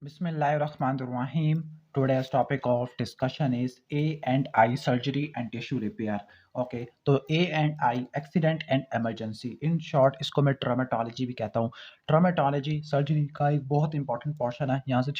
Bismillahirrahmanirrahim. Today's topic of discussion is A and I surgery and tissue repair. Okay, तो A and I accident and emergency. In short, इसको मैं ट्रामेटोलॉजी भी कहता हूँ. ट्रामेटोलॉजी surgery का एक बहुत इंपॉर्टेंट पोर्शन है. यहाँ से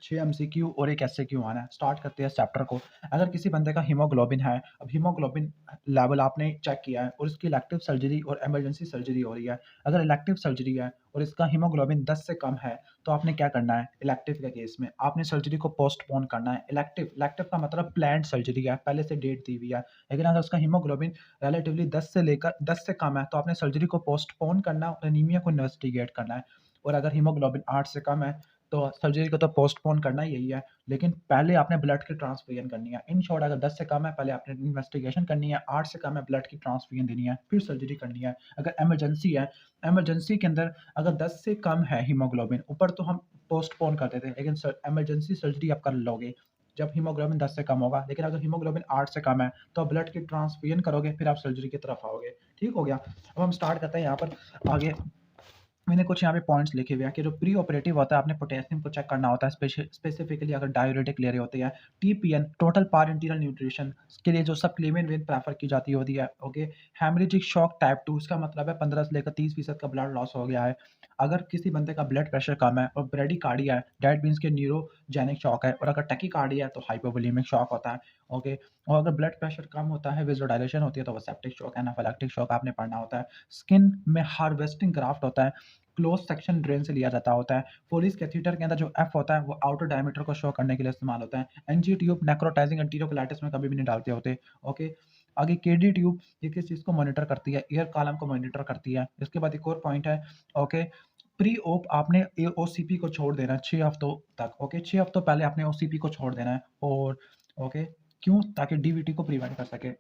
6 MCQ और एक SAQ आना है. स्टार्ट करते हैं चैप्टर को. अगर किसी बंदे का हीमोग्लोबिन है, अब हीमोग्लोबिन लेवल आपने चेक किया है और इसकी इलेक्टिव सर्जरी और इमरजेंसी सर्जरी हो रही है. अगर इलेक्टिव सर्जरी है और इसका हीमोग्लोबिन 10 से कम है तो आपने क्या करना है. इलेक्टिव के केस में आपने सर्जरी को पोस्टपोन करना है. इलेक्टिव का मतलब प्लान्ड सर्जरी है, पहले से डेट दी हुई है. लेकिन अगर उसका हीमोग्लोबिन रिलेटिवली 10 से कम है तो आपने सर्जरी को पोस्टपोन करना और एनीमिया को इन्वेस्टिगेट करना है. और अगर हीमोग्लोबिन 8 से कम है तो सर्जरी को तो पोस्टपोन करना ही यही है, लेकिन पहले आपने ब्लड की ट्रांसफ्यूजन करनी है. इन शॉर्ट, अगर 10 से कम है पहले आपने इन्वेस्टिगेशन करनी है, 8 से कम है ब्लड की ट्रांसफ्यूजन देनी है, फिर सर्जरी करनी है. अगर इमरजेंसी है, इमरजेंसी के अंदर अगर 10 से कम है हीमोग्लोबिन, ऊपर तो हम पोस्टपोन कर देते हैं, लेकिन इमरजेंसी सर्जरी आप कर लोगे जब हीमोग्लोबिन 10 से कम होगा. लेकिन अगर हीमोग्लोबिन 8 से कम है तो आप ब्लड की ट्रांसफ्यूजन करोगे, फिर आप सर्जरी की तरफ आओगे. ठीक हो गया. अब हम स्टार्ट करते हैं यहाँ पर आगे. मैंने कुछ यहाँ पे पॉइंट्स लिखे हुए हैं कि जो प्री ऑपरेटिव होता है आपने पोटेशियम को चेक करना होता है. स्पेसिफिकली अगर डायूरेटिक ले रहे होते हैं. TPN टोटल पारेंटियल न्यूट्रिशन के लिए जो सप्लीमेंट वेन प्रेफर की जाती होती है. ओके. हेमरेजिक शॉक टाइप 2, इसका मतलब है 15 से लेकर 30% का ब्लड लॉस हो गया है. अगर किसी बंदे का ब्लड प्रेशर कम है और ब्रेडिकार्डिया है, डेट मीन्स के न्यूरोजेनिक शॉक है. और अगर टैकीकार्डिया है तो हाइपोवोलेमिक शॉक होता है. ओके. और अगर ब्लड प्रेशर कम होता है, वेज़ोडाइलेशन होती है, तो वो सेप्टिक शॉक, एनाफिलैक्टिक शॉक आपने पढ़ना होता है. स्किन में हार्वेस्टिंग ग्राफ्ट होता है, क्लोज सेक्शन ड्रेन से लिया जाता होता है. फोलिस कैथीटर के अंदर जो एफ होता है वो आउटर डायमीटर को शो करने के लिए इस्तेमाल होता है. एनजी ट्यूब नेक्रोटाइजिंग एंटीरोकोलाइटिस में कभी भी नहीं डालते होते. ओके. आगे केडी ट्यूब ये किस चीज़ को मॉनिटर करती है, एयर कॉलम को मॉनिटर करती है. इसके बाद एक और पॉइंट है. ओके. प्री ओप आपने ओसीपी को छोड़ देना है 6 हफ्तों तक. ओके. 6 हफ्तों पहले आपने ओसीपी को छोड़ देना है. और ओके, क्यों? ताकि डीवीटी को प्रिवेंट कर सके.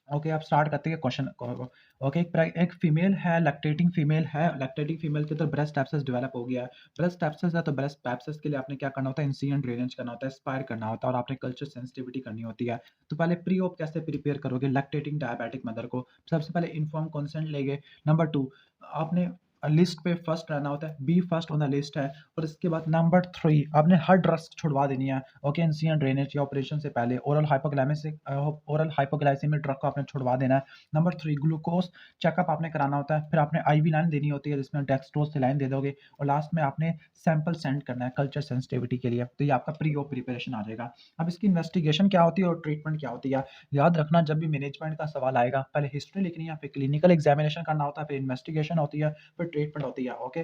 ओके, आप स्टार्ट करते हैं क्वेश्चन को. ओके. एक फीमेल है, लैक्टेटिंग फीमेल है. लैक्टेटिंग फीमेल के अंदर ब्रेस्ट एब्सेस डेवलप हो गया है. ब्रेस्ट एब्सेस है तो ब्रेस्ट एब्सेस के लिए आपने क्या करना होता है, इंसिजन ड्रेनेज करना होता है, स्पायर करना होता है, और आपने कल्चर सेंसिटिविटी करनी होती है. तो पहले प्री ऑप कैसे प्रिपेयर करोगे लैक्टेटिंग डायबिटिक मदर को? सबसे पहले इन्फॉर्म कंसेंट लेंगे. नंबर 2, आपने लिस्ट पे फर्स्ट रहना होता है, be first on the list है. और इसके बाद नंबर 3, आपने हर ड्रग्स छुड़वा देनी है. ओके. इंसिजन ड्रेनेज या ऑपरेशन से पहले ओरल हाइपोग्लाइसेमिक ड्रग को आपने छुड़वा देना है. नंबर 3, ग्लूकोज चेकअप आपने कराना होता है. फिर आपने आईवी लाइन देनी होती है जिसमें डेक्सट्रोज से लाइन दे दोगे. और लास्ट में आपने सैंपल सेंड करना है कल्चर सेंसिटिविटी के लिए. तो ये आपका प्री ऑप प्रिपरेशन आ जाएगा. अब इसकी इन्वेस्टिगेशन क्या होती है और ट्रीटमेंट क्या होती है, याद रखना. जब भी मैनेजमेंट का सवाल आएगा, पहले हिस्ट्री लिखनी है, फिर क्लिनिकल एग्जामिनेशन करना होता है, फिर इन्वेस्टिगेशन होती है, फिर ट्रीटमेंट होती है. ओके.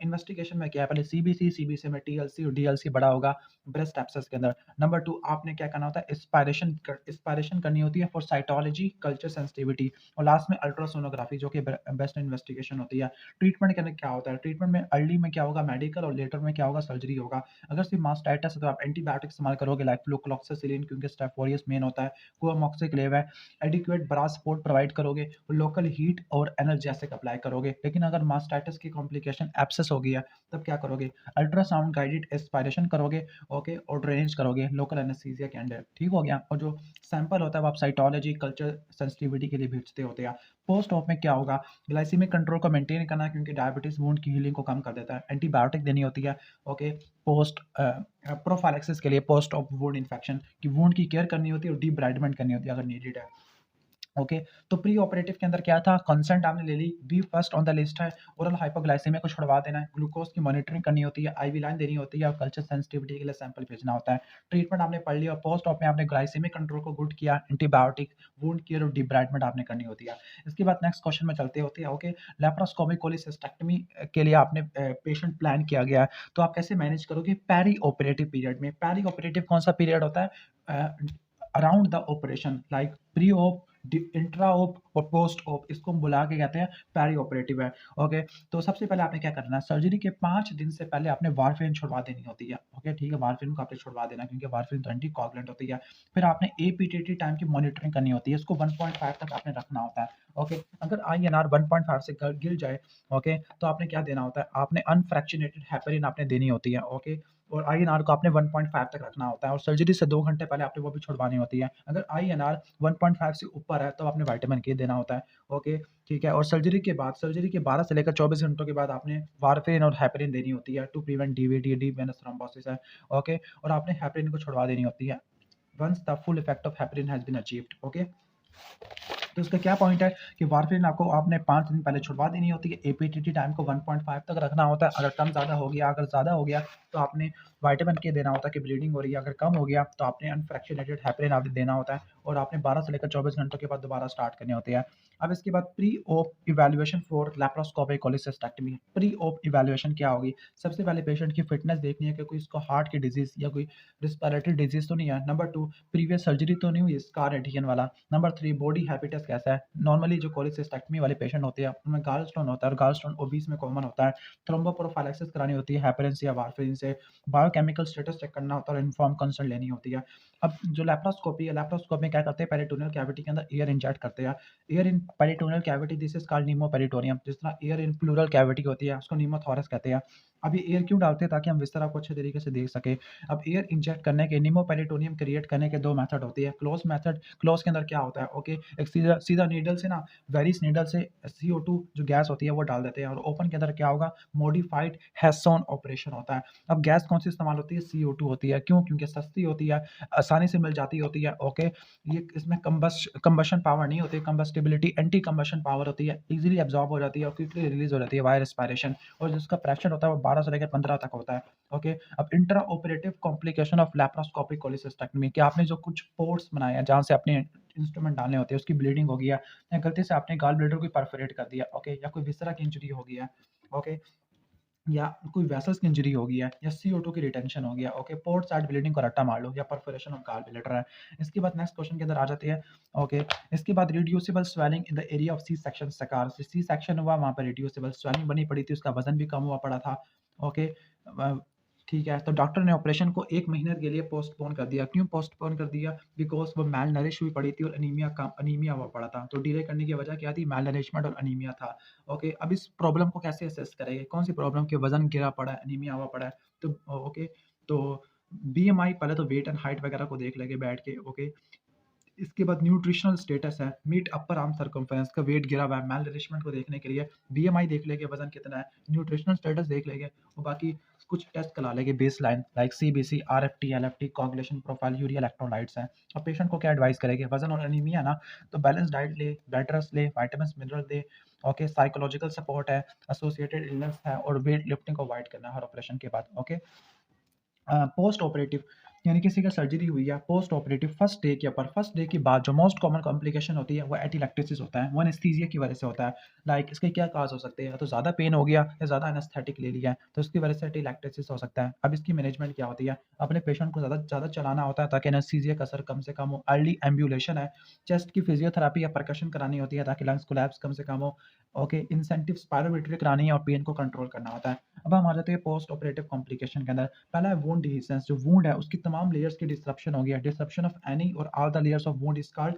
इन्वेस्टिगेशन में क्या है, पहले सीबीसी में टीएलसी और डीएलसी बड़ा होगा ब्रेस्ट एब्सेस के अंदर. नंबर 2, आपने क्या करना होता है, एस्पायरेशन करनी होती है फॉर साइटोलॉजी कल्चर सेंसिटिविटी. और लास्ट में अल्ट्रासोनोग्राफी जो कि बेस्ट इन्वेस्टिगेशन होती है. ट्रीटमेंट के अंदर क्या होता है, ट्रीटमेंट में अर्ली में क्या होगा, मेडिकल, और लेटर में क्या होगा, सर्जरी होगा. अगर सिर्फ मास्टाइटिस है तो आप एंटीबायोटिक इस्तेमाल करोगे लाइक फ्लूक्लोक्सासिलिन, क्योंकि स्टेप ऑरियस मेन होता है. कोअमोक्सिक्लेव है. एडिक्वेट ब्रा सपोर्ट प्रोवाइड करोगे, लोकल हीट और एनर्जेसिक अप्लाई करोगे. लेकिन अगर मास्टाइटिस की कॉम्प्लिकेशन एब्सेस हो गया तब क्या करोगे, अल्ट्रासाउंड गाइडेड एस्पायरेशन करोगे. ओके. और ड्रेनेज करोगे लोकल एनेस्थीसिया के अंडर. ठीक हो गया. और जो सैंपल होता है वो आप साइटोलॉजी कल्चर सेंसिटिविटी के लिए भेजते होते हैं. पोस्ट ऑप में क्या होगा, ग्लाइसीमिक कंट्रोल को मेंटेन करना है क्योंकि डायबिटीज वुंड की हीलिंग को कम कर देता है. एंटीबायोटिक देनी होती है. ओके. पोस्ट प्रोफाइलेक्सिस के लिए पोस्ट ऑफ वुंड इन्फेक्शन की वुंड की केयर करनी होती है और डीब्राइडमेंट करनी होती है अगर नीडेड है. ओके. तो प्री ऑपरेटिव के अंदर क्या था, कंसेंट आपने ले ली, B first on the list है. ओरल हाइपोग्लाइसेमिया को छुड़वा देना है, ग्लूकोज की मॉनिटरिंग करनी होती है, आईवी लाइन देनी होती है, और कल्चर सेंसिटिविटी के लिए सैंपल भेजना होता है. ट्रीटमेंट आपने पढ़ लिया. पोस्ट ऑप में आपने ग्लाइसेमिक कंट्रोल को गुड किया, एंटीबायोटिक, वुंड केयर और डिब्राइडमेंट आपने करनी होती है. इसके बाद नेक्स्ट क्वेश्चन में चलते होते हैं. ओके. लेप्रोस्कोपिक कोलिसिस्टेक्टमी के लिए आपने पेशेंट प्लान किया गया है, तो आप कैसे मैनेज करोगे पेरी ऑपरेटिव पीरियड में. पेरी ऑपरेटिव कौन सा पीरियड होता है, around the operation, like pre op, intra op और पोस्ट ओप, इसको हम बुला के कहते हैं पेरी ऑपरेटिव है. ओके. तो सबसे पहले आपने क्या करना है, सर्जरी के 5 दिन से पहले आपने वारफेरिन छुड़वा देनी होती है. ओके. ठीक है. वारफेरिन को आपने छुड़वा देना क्योंकि वारफेरिन तो एंटी कोगुलेंट होती है. फिर आपने एपीटीटी टाइम की मॉनिटरिंग करनी होती है, इसको 1.5 तक आपने रखना होता है. ओके. अगर INR 1.5 से गिर जाए, ओके, तो आपने क्या देना होता है, आपने अनफ्रैक्शनेटेड हेपेरिन आपने देनी होती है. ओके. और आईएनआर को आपने 1.5 तक रखना होता है और सर्जरी से 2 घंटे पहले आपने वो भी छुड़वानी होती है। अगर आईएनआर 1.5 से ऊपर है तो आपने विटामिन के देना होता है। ओके, ठीक है। और सर्जरी के 12 से लेकर 24 घंटों के बाद आपने वारफेरिन और हेपेरिन देनी होती है to prevent DVT, deep venous thrombosis है। ओके, और आपने हेपेरिन को छुड़वा देनी होती है once the full effect of heparin has been achieved. Okay, तो इसका क्या पॉइंट है कि वारफेरिन आपको आपने 5 दिन पहले छुड़वा देनी होती है। एपीटीटी टाइम को 1.5 तक रखना होता है। अगर कम ज़्यादा हो गया, अगर ज़्यादा हो गया तो आपने विटामिन के देना होता है कि ब्लीडिंग हो रही है। अगर कम हो गया तो आपने अनफ्रैक्शनेटेड हेपेरिन आपने देना होता है और आपने 12 से लेकर 24 घंटों के बाद दोबारा स्टार्ट करनी होती है। अब इसके बाद pre op evaluation for laparoscopic cholecystectomy. Pre op evaluation क्या होगी? सबसे पहले पेशेंट की फिटनेस देखनी है कि कोई इसको हार्ट की डिजीज़ या कोई रिस्पिरेटरी डिजीज़ तो नहीं है। नंबर 2, प्रीवियस सर्जरी तो नहीं हुई स्कार एडिशन वाला। नंबर 3, बॉडी हैबिटस कैसा है? नॉर्मली जो कोलिसिस्टेक्टमी वाले पेशेंट होते हैं उनमें गॉल स्टोन होता है और गॉल स्टोन ओबीस में कॉमन होता है। थ्रोम्बोप्रोफाइलेक्सिस करानी होती है हेपेरिन से या वारफेरिन से। बायोकेमिकल स्टेटस चेक करना होता है और इन्फॉर्म कंसल्ट लेनी होती है। अब जो लैप्रोस्कोपी है, लैप्रोस्कोपी में क्या करते हैं, पेरिटोनियल कैविटी के अंदर एयर इंजेक्ट करते हैं। Air in peritoneal cavity, this is called pneumoperitoneum. जिस तरह एयर इन प्लूरल कैविटी होती है उसको नीमोथोरस कहते हैं। अब ये एयर क्यों डालते हैं? ताकि हम विस्तारा को अच्छे तरीके से देख सके। अब एयर इंजेक्ट करने के, नीमोपेरिटोनियम क्रिएट करने के 2 मेथड होती है। क्लोज मेथड, क्लोज के अंदर क्या होता है? ओके, एक सीधा सीधा नीडल से ना, वेरिस नीडल से CO2 जो गैस होती है वो डाल देते हैं। और ओपन के अंदर क्या होगा? मॉडिफाइड हेसोन ऑपरेशन होता है। अब गैस कौन सी इस्तेमाल होती है? CO2 होती है। क्यों? क्योंकि सस्ती होती है, आसानी से मिल जाती होती है। ओके, ये इसमें कंबशन पावर नहीं होती, कंबस्टिबिलिटी एंटी कंबशन पावर होती है, इजीली एब्जॉर्ब हो जाती है और क्विकली रिलीज हो जाती है वाया रेस्पिरेशन। और जिसका प्रेशर होता है वो 12 से लेकर 15 तक होता है। ओके, अब intra operative complication of laparoscopic cholecystectomy, कि आपने जो कुछ पोर्ट्स बनाए हैं जहाँ से अपने इंस्ट्रूमेंट डालने होते हैं उसकी ब्लीडिंग हो गई है, या गलती से आपने गॉल ब्लैडर को परफोरेट कर दिया। ओके, या कोई विसरा की इंजरी हो गई है। ओके, या कोई वेसल्स की इंजरी हो गई है या CO2 की रिटेंशन हो गया। ओके, पोर्ट साइड ब्लीडिंग को रट्टा मार लो या परफोरेशन ऑफ गॉल ब्लैडर है। इसके बाद नेक्स्ट क्वेश्चन के अंदर आ जाती है। ओके, इसके बाद reducible swelling in the area of C section सकार, सी सेक्शन हुआ वहाँ पर रिड्यूसिबल स्वेलिंग बनी पड़ी थी, उसका वजन भी कम हुआ पड़ा था। ओके, ठीक है, तो डॉक्टर ने ऑपरेशन को 1 महीने के लिए पोस्टपोन कर दिया। क्यों पोस्टपोन कर दिया? बिकॉज़ वो मैल नरिश हुई पड़ी थी और अनीमिया हुआ पड़ा था। तो डिले करने की वजह क्या थी? मैल नरिशमेंट और अनीमिया था। ओके, अब इस प्रॉब्लम को कैसे असेस करेंगे? कौन-सी प्रॉब्लम के वज़न गिरा पड़ा है, अनीमिया हुआ पड़ा है? तो ओके, तो बीएमआई पहले तो वेट एंड हाइट वगैरह को देख लेंगे बैठ के। ओके, इसके बाद न्यूट्रिशनल स्टेटस है, मीट अपर आर्म सर्कमफेरेंस का वेट गिरा हुआ है, मैल नरिशमेंट को देखने के लिए बीएमआई देख लेंगे, वजन कितना है, न्यूट्रिशनल स्टेटस देख लेंगे और बाकी कुछ टेस्ट करा लेंगे base line like CBC, RFT, LFT, coagulation profile, urea electrolytes हैं। अब पेशेंट को क्या एडवाइस करेंगे? वजन और अनीमिया ना, तो बैलेंस डाइट ले, बेड रेस्ट ले, विटामिन मिनरल दे। ओके, साइकोलॉजिकल सपोर्ट है, एसोसिएटेड इलनेस है और वेट लिफ्टिंग को अवॉइड करना है हर ऑपरेशन के बाद। ओके, पोस्ट ऑपरेटिव, यानी किसी का सर्जरी हुई है पोस्ट ऑपरेटिव फर्स्ट डे के बाद जो मोस्ट कॉमन कॉम्प्लिकेशन होती है वो एटिलेक्टेसिस होता है, वो एनेस्थीसिया की वजह से होता है। लाइक इसके क्या काज हो सकते हैं? या तो ज़्यादा पेन हो गया या ज़्यादा एनेस्थेटिक ले लिया है तो इसकी वजह से एटिलेक्टेसिस हो सकता है। अब इसकी मैनेजमेंट क्या होती है? अपने पेशेंट को ज़्यादा ज़्यादा चलाना होता है ताकि एनेस्थीसिया का असर कम से कम हो। अर्ली एम्बुलेशन है, चेस्ट की फिजियोथेरापी या परकशन करानी होती है ताकि लंग्स कोलैप्स कम से कम हो। ओके, इंसेंटिव स्पायरोमेट्री करानी है और पेन को कंट्रोल करना होता है। अब हम आ जाते हैं पोस्ट ऑपरेटिव कॉम्प्लिकेशन के अंदर। पहला है वुंड डिहीसेंस, जो वुंड है उसकी तमाम लेयर्स की डिस्रप्शन हो गया। डिस्रप्शन ऑफ एनी और all the layers of wound is called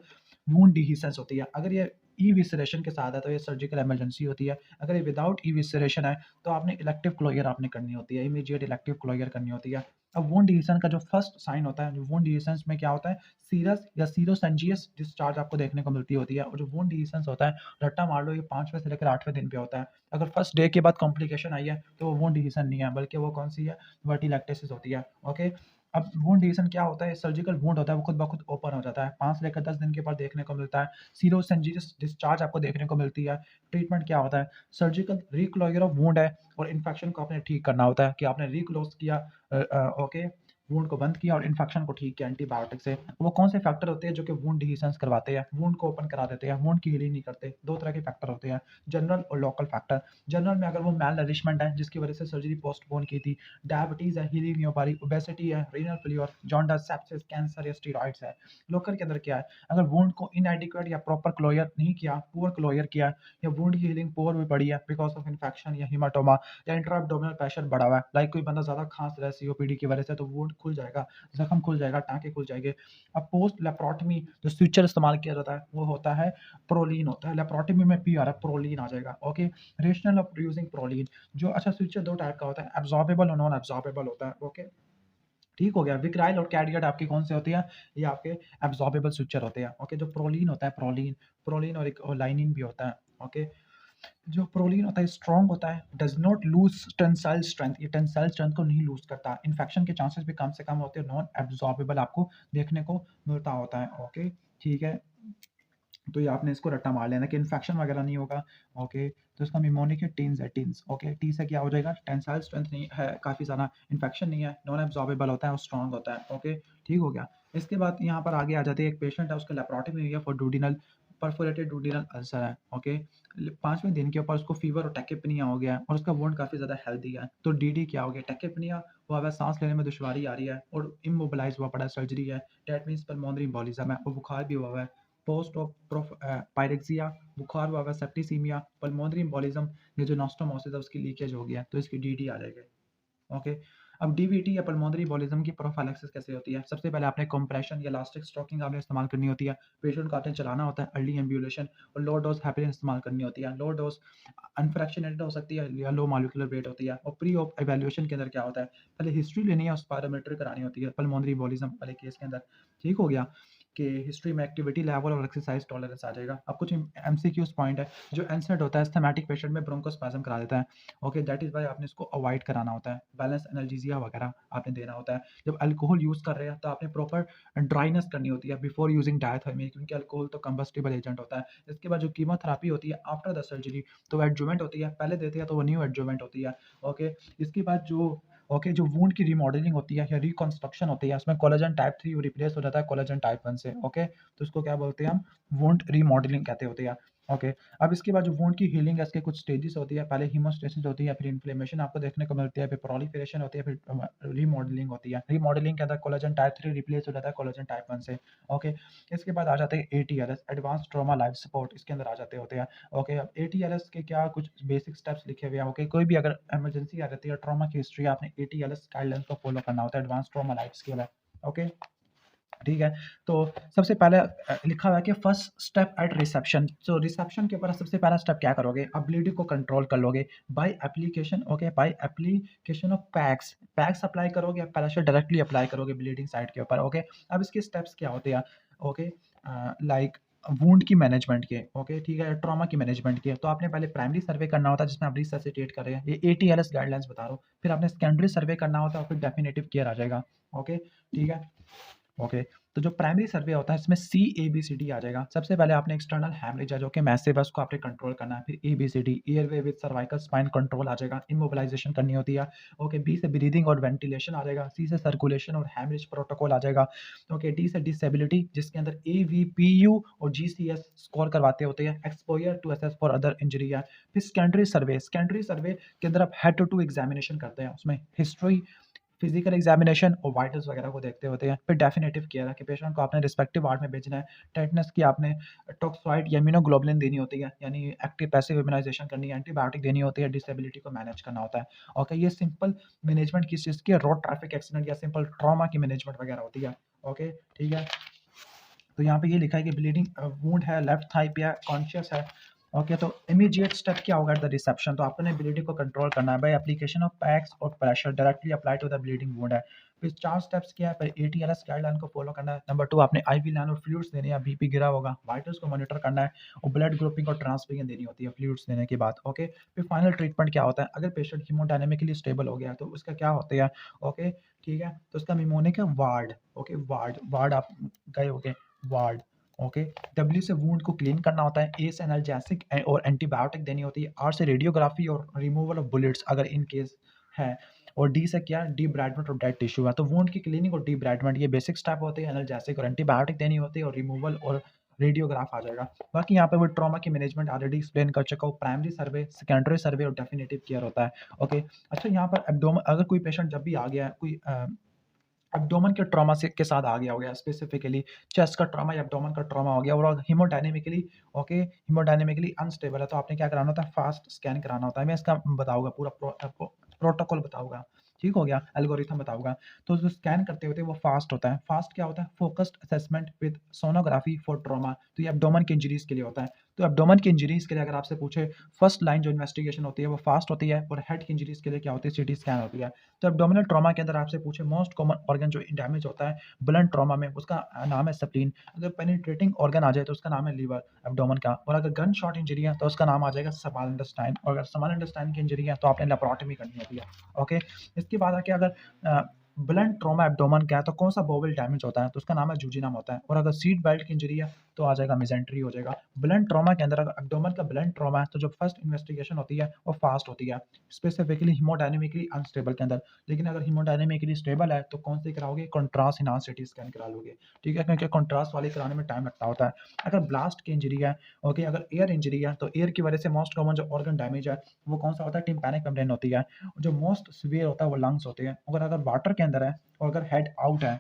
wound dehiscence होती है। अगर ये इविसरेशन के साथ है तो ये सर्जिकल इमरजेंसी होती है। अगर ये विदाउट इविसरेशन है तो आपने इलेक्टिव क्लोजर आपने करनी होती है, इमीडिएट इलेक्टिव क्लोजर करनी होती है। अब वुंड डिहीसन का जो फर्स्ट साइन होता है, जो वुंड डिहीसेंस में क्या होता है, सीरस या सीरोसेंजियस डिस्चार्ज आपको देखने को मिलती होती है। और जो वुंड डिहीसेंस होता है, रट्टा मार लो, ये 5वें से लेकर 8वें दिन पे होता है। अगर फर्स्ट डे के बाद कॉम्प्लिकेशन आई है तो वो वुंड डिहीसन नहीं है, बल्कि वो कौन सी है, वर्टिलेक्टेसिस होती है। ओके, अब वुंड डिहीसन क्या होता है? सर्जिकल वुंड होता है, वो खुद ब खुद ओपन हो जाता है, 5 से लेकर 10 दिन के बाद देखने को मिलता है। सीरोसेंजियस डिस्चार्ज आपको देखने को मिलती है। ट्रीटमेंट क्या होता है? सर्जिकल रीक्लोजर ऑफ वुंड है और इन्फेक्शन को आपने ठीक करना होता है कि आपने रीक्लोज किया, ओके, वुंड को बंद किया और इन्फेक्शन को ठीक किया एंटीबायोटिक से। वो कौन से फैक्टर होते हैं जो कि वुंड डिहीसेंस करवाते हैं, वुंड को ओपन करा देते हैं, वुंड की हीलिंग नहीं करते? 2 तरह के फैक्टर होते हैं, जनरल और लोकल फैक्टर। जनरल में अगर वो मैल नरिशमेंट है जिसकी वजह से सर्जरी पोस्टपोन की थी, डायबिटीज है, हीलिंग नहीं हो पा रही, ओबेसिटी है, renal failure, jaundice, sepsis, cancer या स्टेरॉइड्स है। लोकल के अंदर क्या है? अगर वुंड को इनएडिक्वेट या प्रॉपर क्लोजर नहीं किया, पुअर क्लोजर किया, या वुंड की हीलिंग पुअर भी पड़ी है बिकॉज ऑफ इन्फेक्शन या हीमाटोमा, या इंट्रा एब्डोमिनल प्रेशर बढ़ा हुआ है, लाइक कोई बंदा ज़्यादा खांस रहा है सीओपीडी की वजह से, तो वुंड खुल जाएगा, ज़ख्म खुल जाएगा, टाँके खुल जाएँगे। अब पोस्ट लेप्रोटमी जो स्यूचर इस्तेमाल किया जाता है, वो होता है प्रोलीन होता है। लेप्रोटमी में पी आ रहा है, प्रोलीन आ जाएगा, okay. Rational of using proline जो अच्छा स्यूचर 2 टाइप का होता है, एब्ज़ॉर्बेबल और नॉन एब्ज़ॉर्बेबल होता है, ओके। ठीक हो गया। विक्राइल और कैटगट आपकी कौन से होती है? ये आपके एब्ज़ॉर्बेबल स्यूचर होते हैं, ओके। जो प्रोलीन होता है, प्रोलीन प्रोलीन और एक और लाइनिन भी होता है, ओके। जो प्रोलीन होता है स्ट्रॉन्ग होता है, does not lose tensile strength, ये टेंसाइल स्ट्रेंथ को नहीं लूज करता। इन्फेक्शन के चांसेस भी कम से कम होते हैं, नॉन एब्जॉर्बेबल आपको देखने को मिलता होता है, ओके। ठीक है, तो ये आपने इसको रट्टा मार लेना कि इन्फेक्शन वगैरह नहीं होगा, ओके। तो इसका निमोनिक है टीन्स है, टीन्स, ओके। टी से क्या हो जाएगा? टेंसाइल स्ट्रेंथ नहीं है, काफ़ी ज़्यादा इन्फेक्शन नहीं है, नॉन एब्जॉर्बेबल होता है और स्ट्रॉन्ग होता है, ओके। ठीक हो गया। इसके बाद यहाँ पर आगे आ जाते हैं, एक पेशेंट है उसका लेप्रोटमी हुई है फॉर डूडिनल परफोरेटेड डूडिनल अल्सर है, ओके। 5वें दिन के ऊपर उसको फीवर और टेकिपनिया हो गया है और उसका वुंड काफ़ी ज़्यादा हेल्दी है। तो डीडी क्या हो गया? टेकिपनिया हुआ है, सांस लेने में दुश्वारी आ रही है और इमोबिलाइज हुआ पड़ा है, सर्जरी है। डेट मीन्स पल्मोनरी एम्बोलिज्म है और बुखार भी हुआ है। पोस्ट ऑफ पायरेक्सिया, बुखार हुआ हुआ, सेप्टिसीमिया, पल्मोनरी एम्बोलिज्म, ये जो नॉस्टोमोसिस है उसकी लीकेज हो गया, तो इसकी डीडी आ जाएगी, ओके। अब डीवीटी या पल्मोनरी एम्बोलिज्म की प्रोफाइलैक्सिस कैसे होती है? सबसे पहले आपने कंप्रेशन या इलास्टिक स्टॉकिंग आपने इस्तेमाल करनी होती है। पेशेंट को आपने चलाना होता है, अर्ली एम्बुलेशन और लो डोज हेपेरिन इस्तेमाल करनी होती है। लो डोज अनफ्रैक्शनेटेड हो सकती है या लो मॉलिक्यूलर वेट होती है। और प्री ऑप इवैल्यूएशन के अंदर क्या होता है? पहले हिस्ट्री लेनी है और स्पायरोमेट्री करानी होती है पल्मोनरी एम्बोलिज्म वाले केस के अंदर। ठीक हो गया कि हिस्ट्री में एक्टिविटी लेवल और एक्सरसाइज टॉलरेंस आ जाएगा। अब कुछ एमसीक्यूज पॉइंट है। जो एनसेड होता है स्थैमेटिक पेशेंट में ब्रोंकोस्पाज्म करा देता है, ओके। दैट इज़ व्हाई आपने इसको अवॉइड कराना होता है। बैलेंस एनाल्जेसिया वगैरह आपने देना होता है। जब अल्कोहल यूज़ कर रहे हैं तो आपने प्रॉपर ड्राइनेस करनी होती है बिफोर यूजिंग डायथर्मी, क्योंकि अल्कोहल तो कंबस्टिबल एजेंट होता है। इसके बाद जो कीमोथेरेपी होती है आफ्टर द सर्जरी, तो एडजुवेंट होती है, पहले देते हैं तो वो न्यू एडजुवेंट होती है, ओके। इसके बाद जो ओके जो वुंड की रिमॉडलिंग होती है या रिकंस्ट्रक्शन होती है, उसमें कोलेजन टाइप 3 रिप्लेस हो जाता है कोलेजन टाइप 1 से, ओके। तो इसको क्या बोलते हैं हम? वुंड रिमॉडलिंग कहते होते हैं, ओके। अब इसके बाद जो वुंड की हीलिंग है, इसके कुछ स्टेजेस होती है। पहले हीमोस्टेसिस होती है, फिर इन्फ्लेमेशन आपको देखने को मिलती है, फिर प्रोलिफरेशन होती है, फिर रीमॉडलिंग होती है। रीमॉडलिंग के अंदर कोलेजन टाइप 3 रिप्लेस हो जाता है कोलेजन टाइप 1 से, ओके। इसके बाद आ जाते हैं एटीएलएस, एडवांस ट्रॉमा लाइफ सपोर्ट, इसके अंदर आ जाते होते हैं, ओके। अब एटीएलएस के क्या कुछ बेसिक स्टेप्स लिखे हुए हैं, ओके। कोई भी अगर इमरजेंसी आ जाती है, ट्रॉमा की हिस्ट्री, आपने एटीएलएस गाइडलाइंस को फॉलो करना होता है, एडवांस ट्रॉमा लाइफ स्किल है, ओके। ठीक है, तो सबसे पहले लिखा हुआ है कि फर्स्ट स्टेप एट रिसेप्शन। तो रिसेप्शन के ऊपर सबसे पहला स्टेप क्या करोगे? अब ब्लीडिंग को कंट्रोल कर लोगे by application, okay. Bye application of PACS, PACS apply करोगे, आप पैराशूट डायरेक्टली अप्लाई करोगे ब्लीडिंग साइट के ऊपर, ओके। अब इसके स्टेप्स क्या होते हैं, ओके। लाइक वुंड की मैनेजमेंट के, ओके। ठीक है, ट्रॉमा की मैनेजमेंट के, तो आपने पहले प्राइमरी सर्वे करना होता है जिसमें आप रिससिटेट कर रहे हैं, ये एटीएलएस गाइडलाइंस बता रहा हूँ। फिर आपने सेकेंडरी सर्वे करना होता है और फिर डेफिनेटिव केयर आ जाएगा, ओके। ठीक है, ओके। तो जो प्राइमरी सर्वे होता है इसमें CABCD आ जाएगा। सबसे पहले आपने एक्सटर्नल हैमरेज है जो कि मैसिव है, उसको आपने कंट्रोल करना है। फिर ABCD airway with cervical spine control आ जाएगा, इमोबिलाइजेशन करनी होती है, ओके। B से ब्रीदिंग और वेंटिलेशन आ जाएगा। C से सर्कुलेशन और हैमरेज प्रोटोकॉल आ जाएगा, ओके। D से डिसेबिलिटी जिसके अंदर AVPU और GCS स्कोर करवाते होते हैं, exposure to assess for other injury है। फिर सेकेंडरी सर्वे के अंदर आप हेड टू टू एग्जामिनेशन करते हैं, उसमें हिस्ट्री, फिजिकल एग्जामिनेशन और वाइटल्स वगैरह को देखते होते हैं। फिर डेफिनेटिव केयर है कि पेशेंट को आपने रिस्पेक्टिव वार्ड में भेजना है। टेटनस की आपने टॉक्सॉइड या इम्यूनोग्लोबुलिन देनी होती है, यानी एक्टिव पैसिव इम्यूनाइजेशन करनी है, एंटीबायोटिक देनी होती है, डिसेबिलिटी को मैनेज करना होता है, ओके। ये सिंपल मैनेजमेंट किस चीज़ की है? रोड ट्रैफिक एक्सीडेंट या सिंपल ट्रॉमा की मैनेजमेंट वगैरह होती है, ओके। ठीक है, तो यहाँ पे ये लिखा है कि ब्लीडिंग वुंड है, लेफ्ट थाई पे है, कॉन्शियस है, ओके। तो इमीडिएट स्टेप क्या होगा एट द रिसेप्शन? तो आपने ब्लीडिंग को कंट्रोल करना है बाय एप्लीकेशन ऑफ पैक्स और pressure directly apply to the bleeding wound है। फिर 4 स्टेप्स क्या है? पहले एटीएलएस गाइडलाइन को फॉलो करना है। नंबर 2 आपने आईवी लाइन और फ्लूइड्स देने हैं, बीपी गिरा होगा, वाइटल्स को मॉनिटर करना है और ब्लड ग्रुपिंग और ट्रांसफ्यूजन देनी होती है फ्लूइड्स देने के बाद, ओके। फिर फाइनल ट्रीटमेंट क्या होता है? अगर पेशेंट हीमोडायनामिकली स्टेबल हो गया तो उसका क्या होता है, ओके। ठीक है, तो उसका निमोनिक है वार्ड, ओके। वार्ड वार्ड आप गए होगे, वार्ड, ओके। डब्ल्यू से वुंड को क्लीन करना होता है, ए से एनाल्जेसिक और एंटीबायोटिक देनी होती है, आर से रेडियोग्राफी और रिमूवल ऑफ बुलेट्स अगर इन केस है, और डी से क्या? डीब्राइडमेंट और डेड टिश्यू है। तो वुंड की क्लीनिंग और डीब्राइडमेंट ये बेसिक स्टेप होते हैं, एनाल्जेसिक और एंटीबायोटिक देनी होती है और रिमूवल और रेडियोग्राफ आ जाएगा। बाकी यहाँ पे वो ट्रॉमा की मैनेजमेंट ऑलरेडी एक्सप्लेन कर चुका हूँ, प्राइमरी सर्वे, सेकेंडरी सर्वे और डेफिनेटिव केयर होता है, ओके। अच्छा, यहाँ पर एब्डोमेन, अगर कोई पेशेंट जब भी आ गया है, कोई एब्डोमेन के ट्रॉमा से के साथ आ गया हो गया, स्पेसिफिकली चेस्ट का ट्रॉमा या एब्डोमेन का ट्रॉमा हो गया और हीमोडायनेमिकली, ओके, हीमोडायनेमिकली अनस्टेबल है, तो आपने क्या कराना होता है? फास्ट स्कैन कराना होता है। मैं इसका बताऊंगा, पूरा आपको प्रोटोकॉल बताऊंगा, ठीक हो गया, एल्गोरिथम बताऊँगा। तो जो स्कैन करते होते हैं वो फास्ट होता है। फास्ट क्या होता है? Focused assessment with sonography for trauma. तो ये एब्डोमेन की इंजरीज़ के लिए होता है। तो एब्डोमेन की इंजरीज़ के लिए अगर आपसे पूछे फर्स्ट लाइन जो इन्वेस्टिगेशन होती है वो फास्ट होती है, और हेड की इंजरीज़ के लिए क्या होती है? सीटी स्कैन होती है। तो एब्डोमिनल ट्रॉमा के अंदर आपसे पूछे मोस्ट कॉमन ऑर्गन जो डैमेज होता है ब्लंट ट्रॉमा में, उसका नाम है स्प्लीन। अगर पेनिट्रेटिंग ऑर्गन आ जाए तो उसका नाम है लीवर एब्डोमेन का, और अगर गन शॉट इंजरी है तो उसका नाम आ जाएगा स्मॉल इंटेस्टाइन, और अगर स्मॉल इंटेस्टाइन की इंजरी है तो आपने लेप्रोटमी करनी होती है। ओके, इसके बाद आके अगर ब्लंट ट्रॉमा एब्डोमेन का है तो कौन सा बोवेल डैमेज होता है? तो उसका नाम है जूजिनम होता है, और अगर सीट बेल्ट की इंजरी है तो आ जाएगा मेजेंट्री हो जाएगा। ब्लंट ट्रॉमा के अंदर अगर एब्डोमेन का ब्लंट ट्रॉमा है तो जो फर्स्ट इन्वेस्टिगेशन होती है वो फास्ट होती है, स्पेसिफिकली हीमोडायनेमिकली अनस्टेबल के अंदर। लेकिन अगर हीमोडायनेमिकली स्टेबल है तो कौन सी कराओगे? कंट्रास्ट इन्हांस्ड सीटी स्कैन करा लोगे। ठीक है, क्योंकि कंट्रास्ट वाली कराने में टाइम लगता होता है। अगर ब्लास्ट की इंजरी है, ओके, अगर एयर इंजरी है तो एयर की वजह से मोस्ट कॉमन जो ऑर्गन डैमेज है वो कौन सा होता है? टिम्पैनिक मेम्ब्रेन होती है। जो मोस्ट सीवियर होता है वो लंग्स होते हैं। अगर वाटर के अंदर है और अगर हेड आउट है,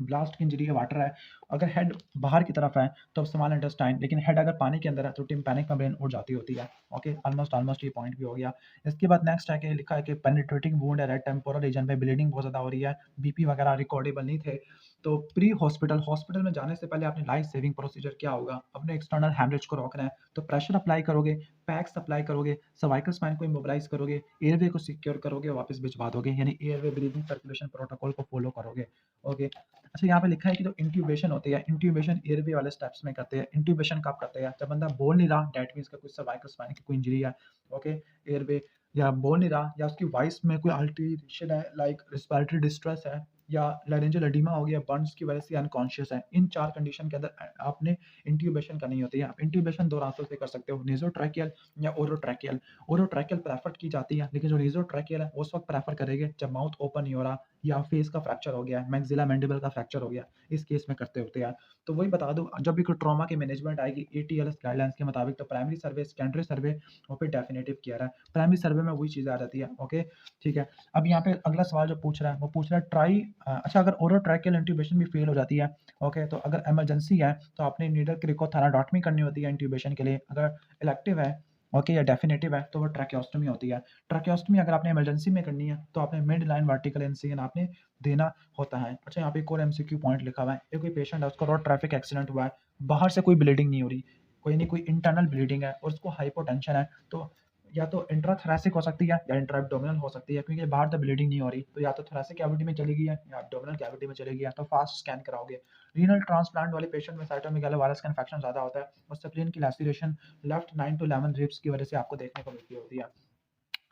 ब्लास्ट की इंजरी है, वाटर है, अगर हेड बाहर की तरफ है तो स्मॉल इंटेस्टाइन, लेकिन हेड अगर पानी के अंदर है तो टिम्पैनिक मेम्ब्रेन उड़ जाती होती है। ओके, ऑलमोस्ट ये पॉइंट भी हो गया। इसके बाद नेक्स्ट है कि लिखा है कि पेनिट्रेटिंग वुंड है, रेड टेम्पोरल रीजन पे ब्लीडिंग बहुत ज़्यादा हो रही है, बीपी वगैरह रिकॉर्डेबल नहीं थे। तो प्री हॉस्पिटल हॉस्पिटल में जाने से पहले अपनी लाइफ सेविंग प्रोसीजर क्या होगा? अपने एक्सटर्नल हैमरेज को रोकना है तो प्रेशर अप्लाई करोगे, पैक्स अप्लाई करोगे, सर्वाइकल स्पाइन को इमोबिलाइज करोगे, एयरवे को सिक्योर करोगे, वापस भिजवा दोगे, यानी एयरवे ब्रीदिंग सर्कुलेशन प्रोटोकॉल को फॉलो करोगे। ओके, अच्छा यहाँ पे लिखा है कि जो इंट्यूबेशन होती है, इंट्यूबेशन एयरवे वाले स्टेप्स में करते हैं। इंट्यूबेशन कब करते हैं? जब बंदा बोल नहीं रहा, दैट मीन्स का कुछ सर्वाइकल स्पाइन की कोई इंजरी है, ओके, एयरवे, या बोल नहीं रहा, या उसकी वॉइस में कोई अल्टरेशन है, लाइक रिस्पिरेटरी डिस्ट्रेस है, या लारिंजियल एडिमा हो गया, बर्न्स की वजह से अनकॉन्शियस है। इन 4 कंडीशन के अंदर आपने इंट्यूबेशन करनी होती है। आप इंट्यूबेशन 2 रास्तों से कर सकते हो, नेज़ोट्रैकियल या ओरोट्रैकियल। ओरोट्रैकियल प्रेफर की जाती है, लेकिन जो नेज़ोट्रैकियल है, वो उस वक़्त प्रेफर करेंगे जब माउथ ओपन नहीं हो रहा, या फेस का फ्रैक्चर हो गया है, मैक्सिला मैंडिबल का फ्रैक्चर हो गया, इस केस में करते होते हैं। तो वही बता दूँ, जब भी कोई ट्रॉमा की मैनेजमेंट आएगी एटीएलएस गाइडलाइंस के मुताबिक, तो प्राइमरी सर्वे, सेकेंडरी सर्वे और फिर डेफिनिटिव केयर है। प्राइमरी सर्वे में वही चीज़ें आ जाती है। ओके, ठीक है। अब यहाँ पे अगला सवाल जो पूछ रहा है वो पूछ रहा है अच्छा, अगर ओरोट्रैकियल इंट्यूबेशन भी फेल हो जाती है, ओके, तो अगर इमरजेंसी है तो आपने नीडल क्रिकोथेराडोटमी करनी होती है इंट्यूबेशन के लिए। अगर इलेक्टिव है, ओके, या डेफिनेटिव है तो वो ट्रैकियोस्टोमी होती है। ट्रैकियोस्टोमी अगर आपने इमरजेंसी में करनी है तो आपने मिड लाइन वर्टिकल इंसिजन आपने देना होता है। अच्छा, यहाँ पे एक और एमसीक्यू पॉइंट लिखा हुआ है, ये कोई पेशेंट है, उसका रोड ट्रैफिक एक्सीडेंट हुआ है, बाहर से कोई ब्लीडिंग नहीं हो रही, कोई नहीं, कोई इंटरनल ब्लीडिंग है और उसको हाइपोटेंशन है, तो या तो इंट्राथोरैसिक हो सकती है या इंट्रा एब्डोमिनल हो सकती है, क्योंकि बाहर तो ब्लीडिंग नहीं हो रही, तो या तो थोरैसिक कैविटी में चली गई है या एब्डोमिनल कैविटी में चली गई है, तो फास्ट स्कैन कराओगे। रीनल ट्रांसप्लांट वाले पेशेंट में साइटोमेगालो वायरस का इन्फेक्शन ज़्यादा होता है और स्प्लीन की लैसिरेशन लेफ्ट 9 to 11 रिब्स की वजह से आपको देखने को मिलती होती है।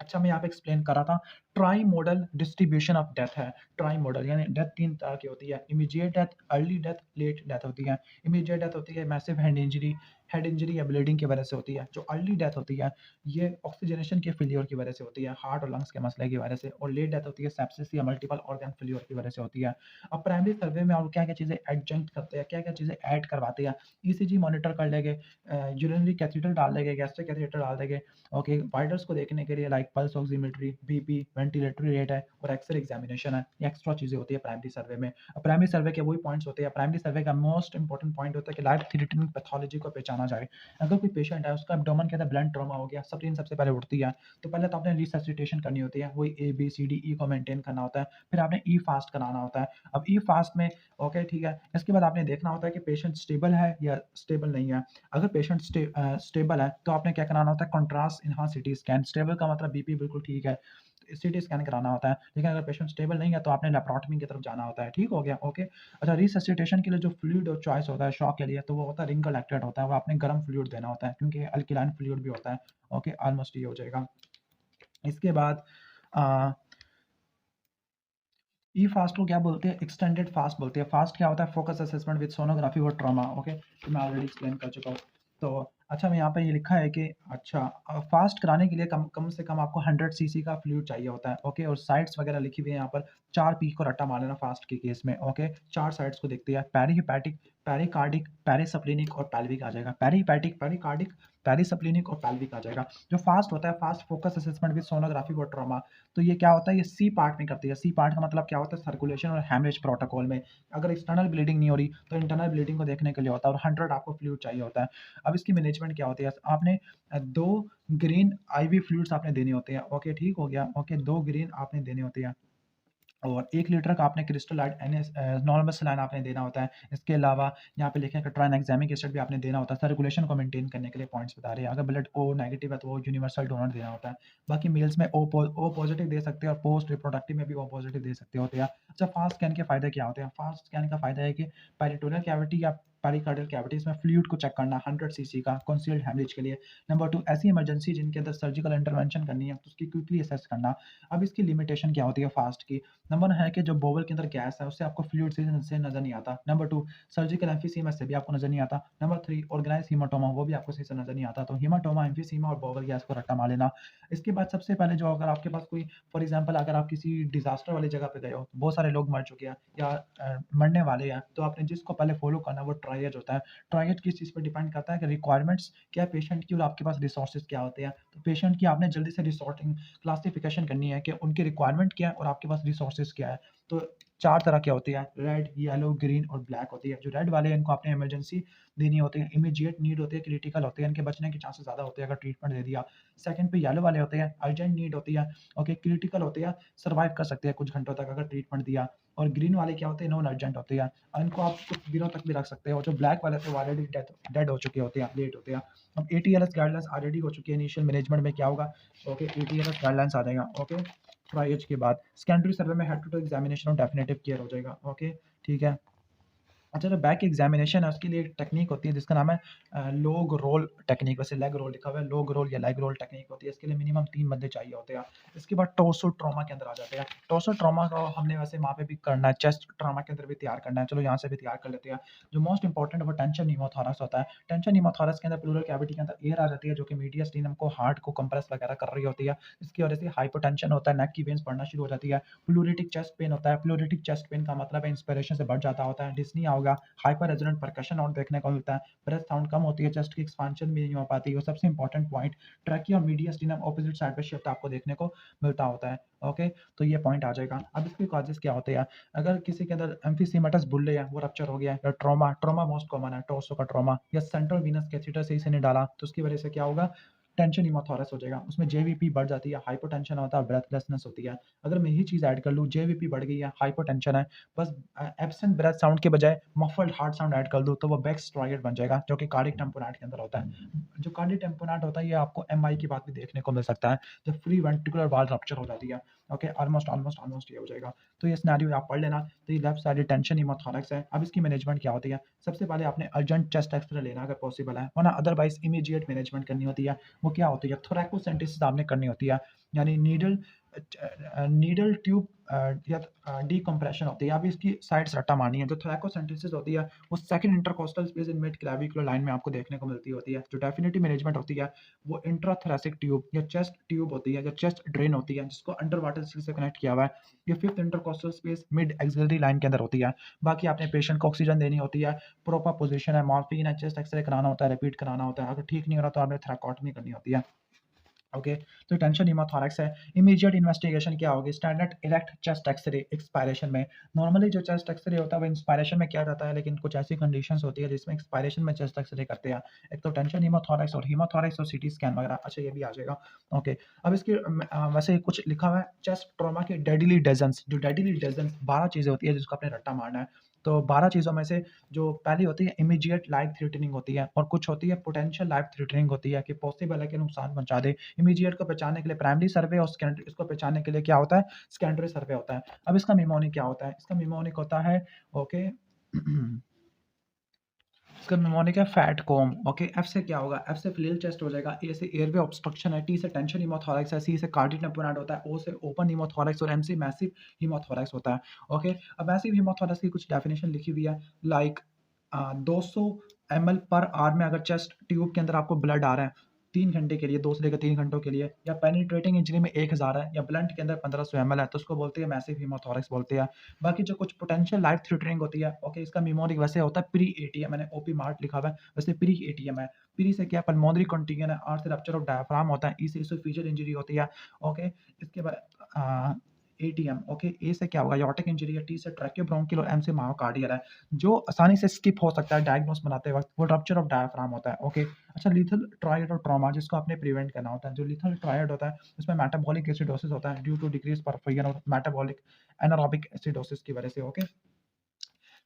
अच्छा, मैं यहाँ पे एक्सप्लेन कर रहा था, trimodal distribution of death है। ट्राई मॉडल यानी डेथ 3 तरह की होती है, immediate death, early death, late death होती है। इमीडिएट डेथ होती है मैसिव हेड इंजरी या ब्लीडिंग की वजह से होती है। जो अर्ली डेथ होती है ये ऑक्सीजनेशन के फेलियर की वजह से होती है, हार्ट और लंग्स के मसले की वजह से, और लेट डेथ होती है सेप्सिस या मल्टीपल ऑर्गन फेलियर की वजह से होती है। अब प्राइमरी सर्वे में और क्या-क्या चीज़ें एडजंक्ट करते हैं, क्या-क्या चीज़ें ऐड करवाते हैं, ईसीजी मॉनिटर कर लेंगे, यूरिनरी कैथेटर डाल देंगे, गैस्ट्रिक कैथेटर डाल देंगे, ओके, वाइटल्स को देखने के लिए like pulse oximetry, BP, ventilatory rate है और एक्सरे एग्जामिनेशन है, ये एक्स्ट्रा चीज़ें होती है प्राइमरी सर्वे में। अब प्राइमरी सर्वे के वही पॉइंट्स होते हैं, प्राइमरी सर्वे का मोस्ट इंपॉर्टेंट पॉइंट होता है कि लाइफ थ्रेटनिंग पैथोलॉजी को पहचाना जाए। अगर कोई पेशेंट है उसका एब्डोमेन के अंदर ब्लंट ट्रॉमा हो गया, स्प्लीन सबसे पहले उठती है, तो पहले तो आपने रिससिटेशन करनी होती है, वही A B C D E को मेंटेन करना होता है, फिर आपने ई फास्ट कराना होता है। अब ई फास्ट में, ओके, ठीक है, इसके बाद आपने देखना होता है कि पेशेंट स्टेबल है या स्टेबल नहीं है। अगर पेशेंट स्टेबल है तो आपने क्या कराना होता है? Contrast enhanced CT scan. Stable का मतलब बीपी बिल्कुल ठीक है, सीटी स्कैन कराना होता है। लेकिन अगर पेशेंट स्टेबल नहीं है तो आपने लेप्रोटमी की तरफ जाना होता है। ठीक हो गया, ओके। अच्छा, रिससिटेशन के लिए जो फ्लूइड और चॉइस होता है शॉक के लिए, तो वो होता है रिंगल एक्टेड होता है, वो आपने गर्म फ्लूइड देना होता है क्योंकि अल्कलाइन फ्लूइड भी होता है। ओके, ऑलमोस्ट ये हो जाएगा। इसके बाद अ, ई फास्ट को क्या बोलते हैं? एक्सटेंडेड फास्ट बोलते हैं। फास्ट क्या होता है? फोकस असेसमेंट विद सोनोग्राफी और ट्रॉमा। ओके, तो मैं ऑलरेडी एक्सप्लेन कर चुका हूँ। तो अच्छा, मैं यहाँ पे ये लिखा है कि अच्छा, फास्ट कराने के लिए कम कम से कम आपको 100 सीसी का फ्लूइड चाहिए होता है। ओके, और साइड्स वगैरह लिखी हुई है यहाँ पर, 4 पी को रट्टा मार लेना फास्ट के केस में। ओके, 4 साइड्स को देखते हैं, पेरीहिपैटिक, पेरिकार्डिक, पेरिसप्लेनिक और पेल्विक आ जाएगा। पेरीहिपैटिक, पेरिकार्डिक पेरिसप्लेनिक और पेल्विक आ जाएगा। जो फास्ट होता है, fast focus assessment with sonography और ट्रॉमा, तो ये क्या होता है, ये सी पार्ट में करती है। सी पार्ट का मतलब क्या होता है, सर्कुलेशन और हेमरेज प्रोटोकॉल में। अगर एक्सटर्नल ब्लीडिंग नहीं हो रही तो इंटरनल ब्लीडिंग को देखने के लिए होता है, और 100 आपको फ्लूइड चाहिए होता है। अब इसकी मैनेजमेंट क्या होती है, आपने 2 ग्रीन आईवी फ्लूइड्स आपने देने होते हैं। ओके, ठीक हो गया। ओके, 2 ग्रीन आपने देने होते हैं, और 1 लीटर का आपने क्रिस्टलाइट नॉर्मल सलाइन आपने देना होता है। इसके अलावा यहाँ पे लिखा है कि ट्राइनेक्सामिक एसिड भी आपने देना होता है, सर्कुलेशन को मेंटेन करने के लिए पॉइंट्स बता रहे हैं। अगर ब्लड ओ नेगेटिव है तो वो यूनिवर्सल डोनर देना होता है। बाकी मेल्स में ओ पॉजिटिव दे सकते हैं, और पोस्ट रिप्रोडक्टिव में भी ओ पॉजिटिव दे सकते होते हैं। अच्छा, फास्ट स्कैन के फायदे क्या होते हैं? फास्ट स्कैन का फायदा है कि पेरिटोनियल कैविटी या पेरिकार्डियल कैविटीज में फ्लूइड को चेक करना 100 सीसी का कंसील्ड हेमरेज के लिए। नंबर 2, ऐसी इमरजेंसी जिनके अंदर सर्जिकल इंटरवेंशन करनी है तो उसकी क्विकली असेस करना। अब इसकी लिमिटेशन क्या होती है फास्ट की? नंबर 1 है कि जो बोवल के अंदर गैस है उससे आपको फ्लूइड से नजर नहीं आता। नंबर 2, सर्जिकल एम्फीसीमा से भी आपको नजर नहीं आता। नंबर 3, ऑर्गेनाइज हीमाटोमा, वो भी आपको सही से नजर नहीं आता। तो हीमाटोमा, एम्फीसीमा और बोवल गैस को रट्टा मार लेना। इसके बाद सबसे पहले जो, अगर आपके पास कोई, फॉर एग्जांपल अगर आप किसी डिजास्टर वाली जगह पे गए हो, बहुत सारे लोग मर चुके हैं या मरने वाले हैं, तो आपने जिसको पहले फॉलो करना वो ट्रायज होता है। ट्रायज किस चीज़ पर डिपेंड करता है कि रिक्वायरमेंट्स क्या है पेशेंट की, और आपके पास रिसोर्सेज क्या होते हैं। तो पेशेंट की आपने जल्दी से रिसोर्टिंग क्लासिफिकेशन करनी है कि उनकी रिक्वायरमेंट क्या है और आपके पास रिसोर्सेज क्या है। तो 4 तरह की होती है, रेड, येलो, ग्रीन और ब्लैक होती है। जो रेड वाले हैं इनको आपने इमरजेंसी देनी होती है, इमीडिएट नीड होती है, क्रिटिकल होते हैं, इनके बचने के चांसेस ज़्यादा होते हैं अगर ट्रीटमेंट दे दिया। सेकंड पे येलो वाले होते हैं, अर्जेंट नीड होती है, ओके, क्रिटिकल होते हैं, सर्वाइव कर सकते हैं कुछ घंटों तक अगर ट्रीटमेंट दिया। और ग्रीन वाले क्या होते हैं, नॉन अर्जेंट होते हैं, और इनको आप कुछ दिनों तक भी रख सकते हो। जो ब्लैक वाले थे वो ऑलरेडी डेड हो चुके होते हैं, लेट होते हैं। अब एटीएलएस गाइडलाइंस ऑलरेडी हो चुकी है। इनिशियल मैनेजमेंट में क्या होगा, ओके, एटीएलएस गाइडलाइंस आ जाएगा। ओके, ट्राई एज के बाद सेकेंडरी सर्वे में हेड टू टू एग्जामिनेशन और डेफिनेटिव केयर हो जाएगा। ओके, ठीक है। अच्छा, जो बैक एग्जामिनेशन है उसके लिए एक टेक्निक होती है जिसका नाम है लोग रोल टेक्निक। वैसे लेग रोल लिखा हुआ है, लोग रोल या लेग रोल टेक्निक होती है। इसके लिए मिनिमम 3 बंदे चाहिए होते हैं। इसके बाद टोर्सो ट्रॉमा के अंदर आ जाते हैं। टोर्सो ट्रॉमा को हमने वैसे वहाँ पे भी करना है, चेस्ट ट्रॉमा के अंदर भी तैयार करना है। चलो यहाँ से भी तैयार कर लेते हैं। जो मोस्ट इंपॉर्टेंट वो टेंशन न्यूमोथोरैक्स होता है। टेंशन न्यूमोथोरैक्स के अंदर प्लूरल कैविटी के अंदर एयर आ जाती है जो कि मीडियस्टिनम को, हार्ट को कंप्रेस वगैरह कर रही होती है। इसकी वजह से हाइपोटेंशन होता है, नेक की वेन्स बढ़ना शुरू हो जाती है। प्लूरिटिक चेस्ट पेन होता है। प्लूरिटिक चेस्ट पेन का मतलब है इंस्पिरेशन से बढ़ जाता होता है, डिस्निया होगा, हाइपर रेजोनेंट परकशन साउंड देखने को मिलता है, ब्रेथ साउंड कम होती है, चेस्ट की एक्सपांशन भी नहीं हो पाती। और सबसे इंपॉर्टेंट पॉइंट, ट्रैकिया और मीडियस्टिनम ऑपोजिट साइड पे शिफ्ट आपको देखने को मिलता होता है। ओके, तो ये पॉइंट आ जाएगा। अब इसके कॉजेस क्या होते हैं? अगर किसी के अंदर एम्फीसीमेटस बुल्ले है वो रप्चर हो गया है, या ट्रॉमा, ट्रॉमा मोस्ट कॉमन है, टोर्सो का ट्रॉमा, या सेंट्रल वीनस कैथेटर सही से नहीं डाला तो उसकी वजह से क्या होगा, टेंशन हीमोथोरैक्स हो जाएगा। उसमें जेवीपी बढ़ जाती है, हाइपोटेंशन होता है, ब्रेथलेसनेस होती है। अगर मैं यही चीज़ ऐड कर लूँ, जेवीपी बढ़ गई है, हाइपोटेंशन है, बस एब्सेंट ब्रेथ साउंड के बजाय मफल्ड हार्ट साउंड ऐड कर दूँ तो वो बेक्स स्ट्राइड बन जाएगा जो कि कार्डिक टेम्पोनेट के अंदर होता है। जो कार्डिक टेम्पोनेट होता है ये आपको एमआई की बात भी देखने को मिल सकता है जब फ्री वेंट्रिकुलर वाल रप्चर हो जाती है। ओके, ऑलमोस्ट ये हो जाएगा। तो ये सिनेरियो आप पढ़ लेना। तो ये लेफ्ट साइड टेंशन हीमोथोरैक्स है। अब इसकी मैनेजमेंट क्या होती है? सबसे पहले आपने अर्जेंट चेस्ट एक्सरे लेना अगर पॉसिबल है, वरना अदरवाइज इमीडिएट मैनेजमेंट करनी होती है। वो क्या होती है, थोरैकोसेंटेसिस आपने करनी होती है, यानी नीडल नीडल ट्यूब या डीकम्प्रेशन होती है। अभी इसकी साइड्स रट्टा मारनी है। जो थोरैकोसेंटेसिस होती है वो second intercostal space in mid clavicular line में आपको देखने को मिलती होती है। जो डेफिनेटिव मैनेजमेंट होती है वो इंट्राथोरैसिक ट्यूब या चेस्ट ट्यूब होती है, या चेस्ट ड्रेन होती है जिसको अंडर वाटर से कनेक्ट किया हुआ है। ये fifth intercostal space mid axillary line के अंदर होती है। बाकी आपने पेशेंट को ऑक्सीजन देनी होती है, प्रॉपर पोजीशन है, मॉर्फिन है, चेस्ट एक्सरे कराना होता है, रिपीट कराना होता है। अगर ठीक नहीं हो रहा तो आपने थ्रैकोटमी करनी होती है। ओके, तो टेंशन हीमोथोरैक्स है। इमीडिएट इन्वेस्टिगेशन क्या होगी? Standard erect chest x-ray expiration में। नॉर्मली जो चेस्ट एक्सरे होता है वो इंस्पायरेशन में किया जाता है, लेकिन कुछ ऐसी कंडीशंस होती है जिसमें एक्सपायरेशन में चेस्ट एक्सरे करते हैं। एक तो टेंशन हीमोथोरैक्स और हीमोथोरैक्स और सीटी स्कैन वगैरह। अच्छा, ये भी आ जाएगा। ओके, अब इसकी वैसे कुछ लिखा हुआ है चेस्ट ट्रॉमा के डेडली डजन्स। जो डेडली डजन्स 12 चीज़ें होती है जिसको आपने रट्टा मारना है। तो 12 चीज़ों में से जो पहली होती है इमीडिएट लाइफ थ्रेटनिंग होती है, और कुछ होती है पोटेंशियल लाइफ थ्रेटनिंग होती है कि पॉसिबल है कि नुकसान पहुंचा दे। इमीडिएट को पहचानने के लिए प्राइमरी सर्वे, और सेकेंडरी इसको पहचानने के लिए क्या होता है, सेकेंडरी सर्वे होता है। अब इसका मिमोनिक क्या होता है? इसका मिमोनिक होता है, ओके, इसका मिमोनिक है फैट कोम। ओके, एफ से क्या होगा? एफ से फ्लेल चेस्ट हो जाएगा, ए से एयरवे ऑब्स्ट्रक्शन है, टी से टेंशन हीमोथोरैक्स है, सी से कार्डिक टेम्पोनेट होता है, ओ से ओपन हीमोथोरैक्स, और एम से मैसिव हीमोथोरैक्स होता है। ओके, अब मैसिव हीमोथोरैक्स की कुछ डेफिनेशन लिखी हुई है, लाइक 200 ml पर आवर में अगर चेस्ट ट्यूब के अंदर आपको ब्लड आ रहा है, 3 घंटे के लिए, 2 से लेकर 3 घंटों के लिए, या पेनिट्रेटिंग इंजरी में 1000 है, या ब्लंट के अंदर 1500 ml है, तो उसको बोलते हैं मैसिव हीमोथोरैक्स बोलते हैं। बाकी जो कुछ पोटेंशियल लाइफ थ्रेटनिंग होती है, ओके, इसका निमोनिक वैसे होता है प्री एटीएम, मैंने ओपी मार्ट लिखा हुआ है, वैसे प्री एटीएम है। प्री से क्या, पल्मोनरी कंटिंजन है, आर से रप्चर ऑफ डायफ्राम होता है, ई से इसोफेजियल इंजरी होती है, ओके। इसके बाद एटीएम, ओके, ए से क्या होगा, यॉटिक इंजरी है, टी से ट्रैकियोब्रोंकियल और एम से मायोकार्डियल है। जो आसानी से स्किप हो सकता है डायग्नोस बनाते वक्त, वो रप्चर ऑफ डायफ्राम होता है, ओके। अच्छा, लीथल ट्रायड और ट्रॉमा, जिसको आपने प्रिवेंट करना होता है। जो लीथल ट्रायड होता है उसमें मेटाबॉलिक एसिडोसिस होता है ड्यू टू डिक्रीज परफियन और मेटाबॉलिक एनारोबिक एसिडोसिस की वजह से, ओके।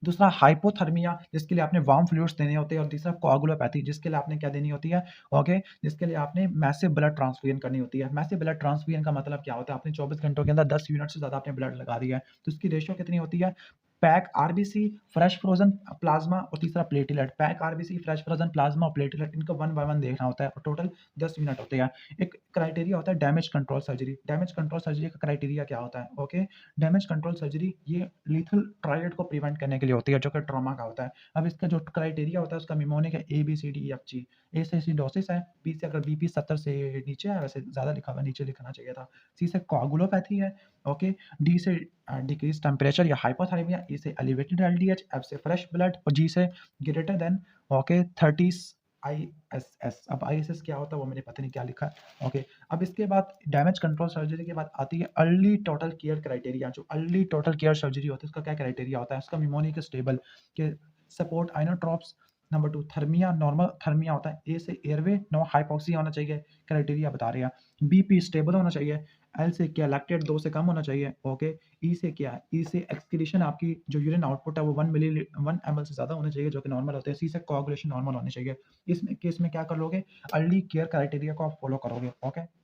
दूसरा हाइपोथर्मिया, जिसके लिए आपने वार्म फ्लूइड्स देने होते हैं, और तीसरा कोआगुलोपैथी, जिसके लिए आपने क्या देनी होती है, ओके, जिसके लिए आपने मैसिव ब्लड ट्रांसफ्यूजन करनी होती है। मैसिव ब्लड ट्रांसफ्यूजन का मतलब क्या होता है, आपने 24 घंटों के अंदर 10 यूनिट से ज़्यादा आपने ब्लड लगा दिया है, तो इसकी रेशियो कितनी होती है, pack RBC, fresh frozen plasma, और तीसरा platelet. Pack RBC, fresh frozen plasma और प्लेटलेट, इनको 1 बाय 1 देखना होता है, और टोटल 10 यूनिट होते हैं। एक क्राइटेरिया होता है damage control surgery. Damage control surgery का क्राइटेरिया क्या होता है, ओके। डैमेज कंट्रोल सर्जरी ये लीथल ट्रायड को प्रिवेंट करने के लिए होती है, जो कि ट्रॉमा का होता है। अब इसका जो क्राइटेरिया होता है उसका निमोनिक है ABCDEFG। ए से एसिडोसिस है, बी से अगर बीपी 70 से नीचे है, वैसे ज़्यादा लिखा हुआ है, नीचे लिखना चाहिए था। सी से कोआगुलोपैथी है, ओके। डी से डिक्रीज टेम्परेचर या हाइपोथर्मिया, ई से एलिवेटेड LDH, एफ से फ्रेश ब्लड, और जी से ग्रेटर देन, ओके, 30 ISS। अब ISS क्या होता है वो मैंने पता नहीं क्या लिखा है, ओके। अब इसके बाद डैमेज कंट्रोल सर्जरी के बाद आती है अर्ली टोटल केयर क्राइटेरिया। जो अर्ली टोटल केयर सर्जरी होती है उसका क्या क्राइटेरिया होता है, उसका निमोनिक स्टेबल के सपोर्ट आइनोट्रॉप्स। नंबर 2 थर्मिया, नॉर्मल थर्मिया होता है। ए से एयरवे, नो हाइपोक्सिया होना चाहिए, क्राइटेरिया बता रहे हैं। बीपी स्टेबल होना चाहिए। एल से क्या, लैक्टेट 2 से कम होना चाहिए, ओके। ई से क्या है, ई से एक्सक्रीशन, आपकी जो यूरिन आउटपुट है वो 1 ml से ज़्यादा होना चाहिए, जो कि नॉर्मल होते हैं। सी से कोआगुलेशन नॉर्मल होनी चाहिए। इसमें केस में क्या कर लोगे, अर्ली केयर क्राइटेरिया को आप फॉलो करोगे, ओके।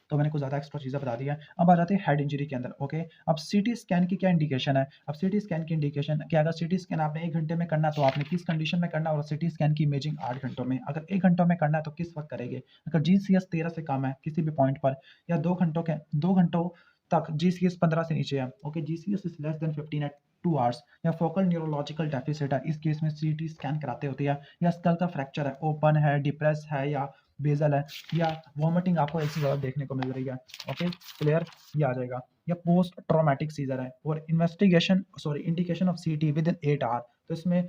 तो मैंने कुछ ज़्यादा एक्स्ट्रा चीज़ें बता दी है। अब आ जाते हैं हेड इंजरी के अंदर, ओके। अब सीटी स्कैन की क्या इंडिकेशन है, अब सीटी स्कैन की इंडिकेशन कि अगर सीटी स्कैन आपने 1 घंटे में करना है तो आपने किस कंडीशन में करना है, और सीटी स्कैन की इमेजिंग 8 घंटों में। अगर 1 घंटों में करना है तो किस वक्त करेंगे, अगर GCS 13 से कम है किसी भी पॉइंट पर, या 2 घंटों तक GCS 15 से नीचे है, okay, GCS is less than 15 at 2 hours, या फोकल न्यूरोलॉजिकल डेफिसिट है, इस केस में सीटी स्कैन कराते होते हैं। या स्कल का फ्रैक्चर है, ओपन है, डिप्रेस है, या बेजल है, या वॉमिटिंग आपको एक से ज़्यादा देखने को मिल रही है, ओके, क्लियर, ये आ जाएगा। या पोस्ट ट्रॉमेटिक सीजर है, और investigation sorry indication of CT within 8 hour, तो इसमें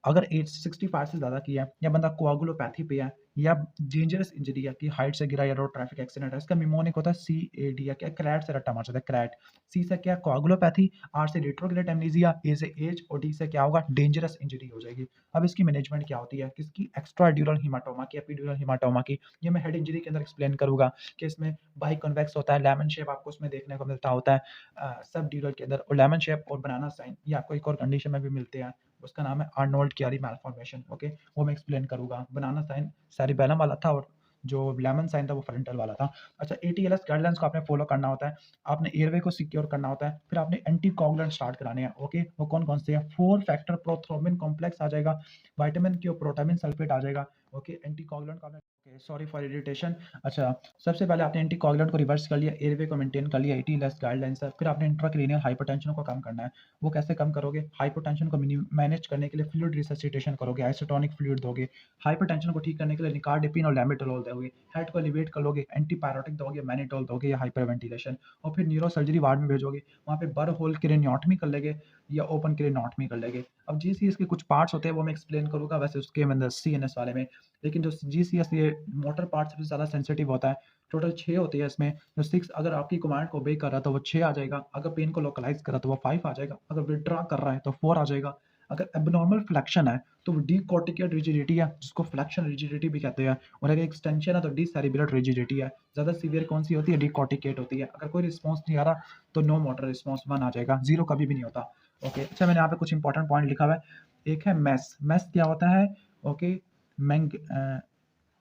अगर एज 65 से ज़्यादा की है, या बंदा कोआगुलोपैथी पे है, या डेंजरस इंजरी है कि हाइट से गिरा या रोड ट्रैफिक एक्सीडेंट है, इसका निमोनिक होता है CAD, या क्या क्रैट से रट्टा मार सकता है, क्रैट। सी से क्या, कोआगुलोपैथी, आर से रिट्रोग्रेड एमनीजिया, ए से एज, और डी से क्या होगा, डेंजरस इंजरी हो जाएगी। अब इसकी मैनेजमेंट क्या होती है, किसकी, एक्स्ट्रा ड्यूरल हीमाटोमा की, एपिड्यूरल हीमाटोमा की। ये मैं हेड इंजरी के अंदर एक्सप्लेन करूंगा कि इसमें बाई कन्वेक्स होता है, लेमन शेप आपको उसमें देखने को मिलता होता है सब ड्यूरल के अंदर, और लेमन शेप और बनाना साइन ये आपको एक और कंडीशन में भी मिलते हैं, उसका नाम है आर्नोल्ड क्यारी मैलफॉर्मेशन, ओके, वो मैं एक्सप्लेन करूंगा। बनाना साइन सेरिबेलम वाला था, और जो लेमन साइन था वो फ्रंटल वाला था। अच्छा, ATLS गाइडलाइंस को आपने फॉलो करना होता है, आपने एयरवे को सिक्योर करना होता है, फिर आपने एंटी कोगुलेंट स्टार्ट कराने हैं, ओके। वो कौन कौन से हैं, 4 फैक्टर प्रोथ्रोम्बिन कॉम्प्लेक्स आ जाएगा, विटामिन क्यू प्रोटामिन सल्फेट आ जाएगा, ओके। एंटी कोगुलेंट का सॉरी फॉर इरिटेशन। अच्छा, सबसे पहले आपने एंटी कोगुलेंट को रिवर्स कर लिया, एयरवे को मेंटेन कर लिया, ATLS गाइडलाइंस है, फिर आपने इंट्राक्रेनियल हाइपरटेंशन को कम करना है। वो कैसे कम करोगे, हाइपरटेंशन को मैनेज करने के लिए फ्लूइड रिससिटेशन करोगे, आइसोटोनिक फ्लूइड दोगे। हाइपरटेंशन को ठीक करने के लिए निकार्डिपिन और लैमेटोलोल दोगे। हेड को एलिवेट करोगे, एंटीपायरोटिक दोगे, मैनिटोल दोगे, या हाइपर वेंटिलेशन। और फिर न्यूरो सर्जरी वार्ड में भेजोगे, वहाँ पे बर होल क्रेनियोटमी कर लेंगे, या ओपन क्रेनियोटमी कर लेंगे। अब GCS के कुछ पार्ट्स होते हैं वो मैं एक्सप्लेन करूंगा वैसे उसके अंदर CNS वाले में, लेकिन जो GCS ये मोटर पार्ट सबसे ज़्यादा सेंसिटिव होता है। टोटल 6 होती है इसमें, जो 6 अगर आपकी कमांड को ओबे कर रहा है तो वो 6 आ जाएगा, अगर पेन को लोकलाइज कर रहा है तो वो 5 आ जाएगा, अगर विड्रॉ कर रहा है तो 4 आ जाएगा, अगर एबनॉर्मल फ्लेक्शन है तो वो डीकॉर्टिकेट रिजिडिटी है, जिसको फ्लेक्शन रिजिडिटी भी कहते हैं, और अगर एक्सटेंशन है तो डीसेरिब्रल रिजिडिटी है। ज़्यादा सीवियर कौन सी होती है, डीकॉर्टिकेट होती है। अगर कोई रिस्पॉन्स नहीं आ रहा तो नो मोटर रिस्पॉन्स 1 आ जाएगा, 0 कभी भी नहीं होता, ओके। अच्छा, मैंने यहाँ पे कुछ इंपॉर्टेंट पॉइंट लिखा हुआ है। एक है मैस, मैस क्या होता है, ओके, मैंग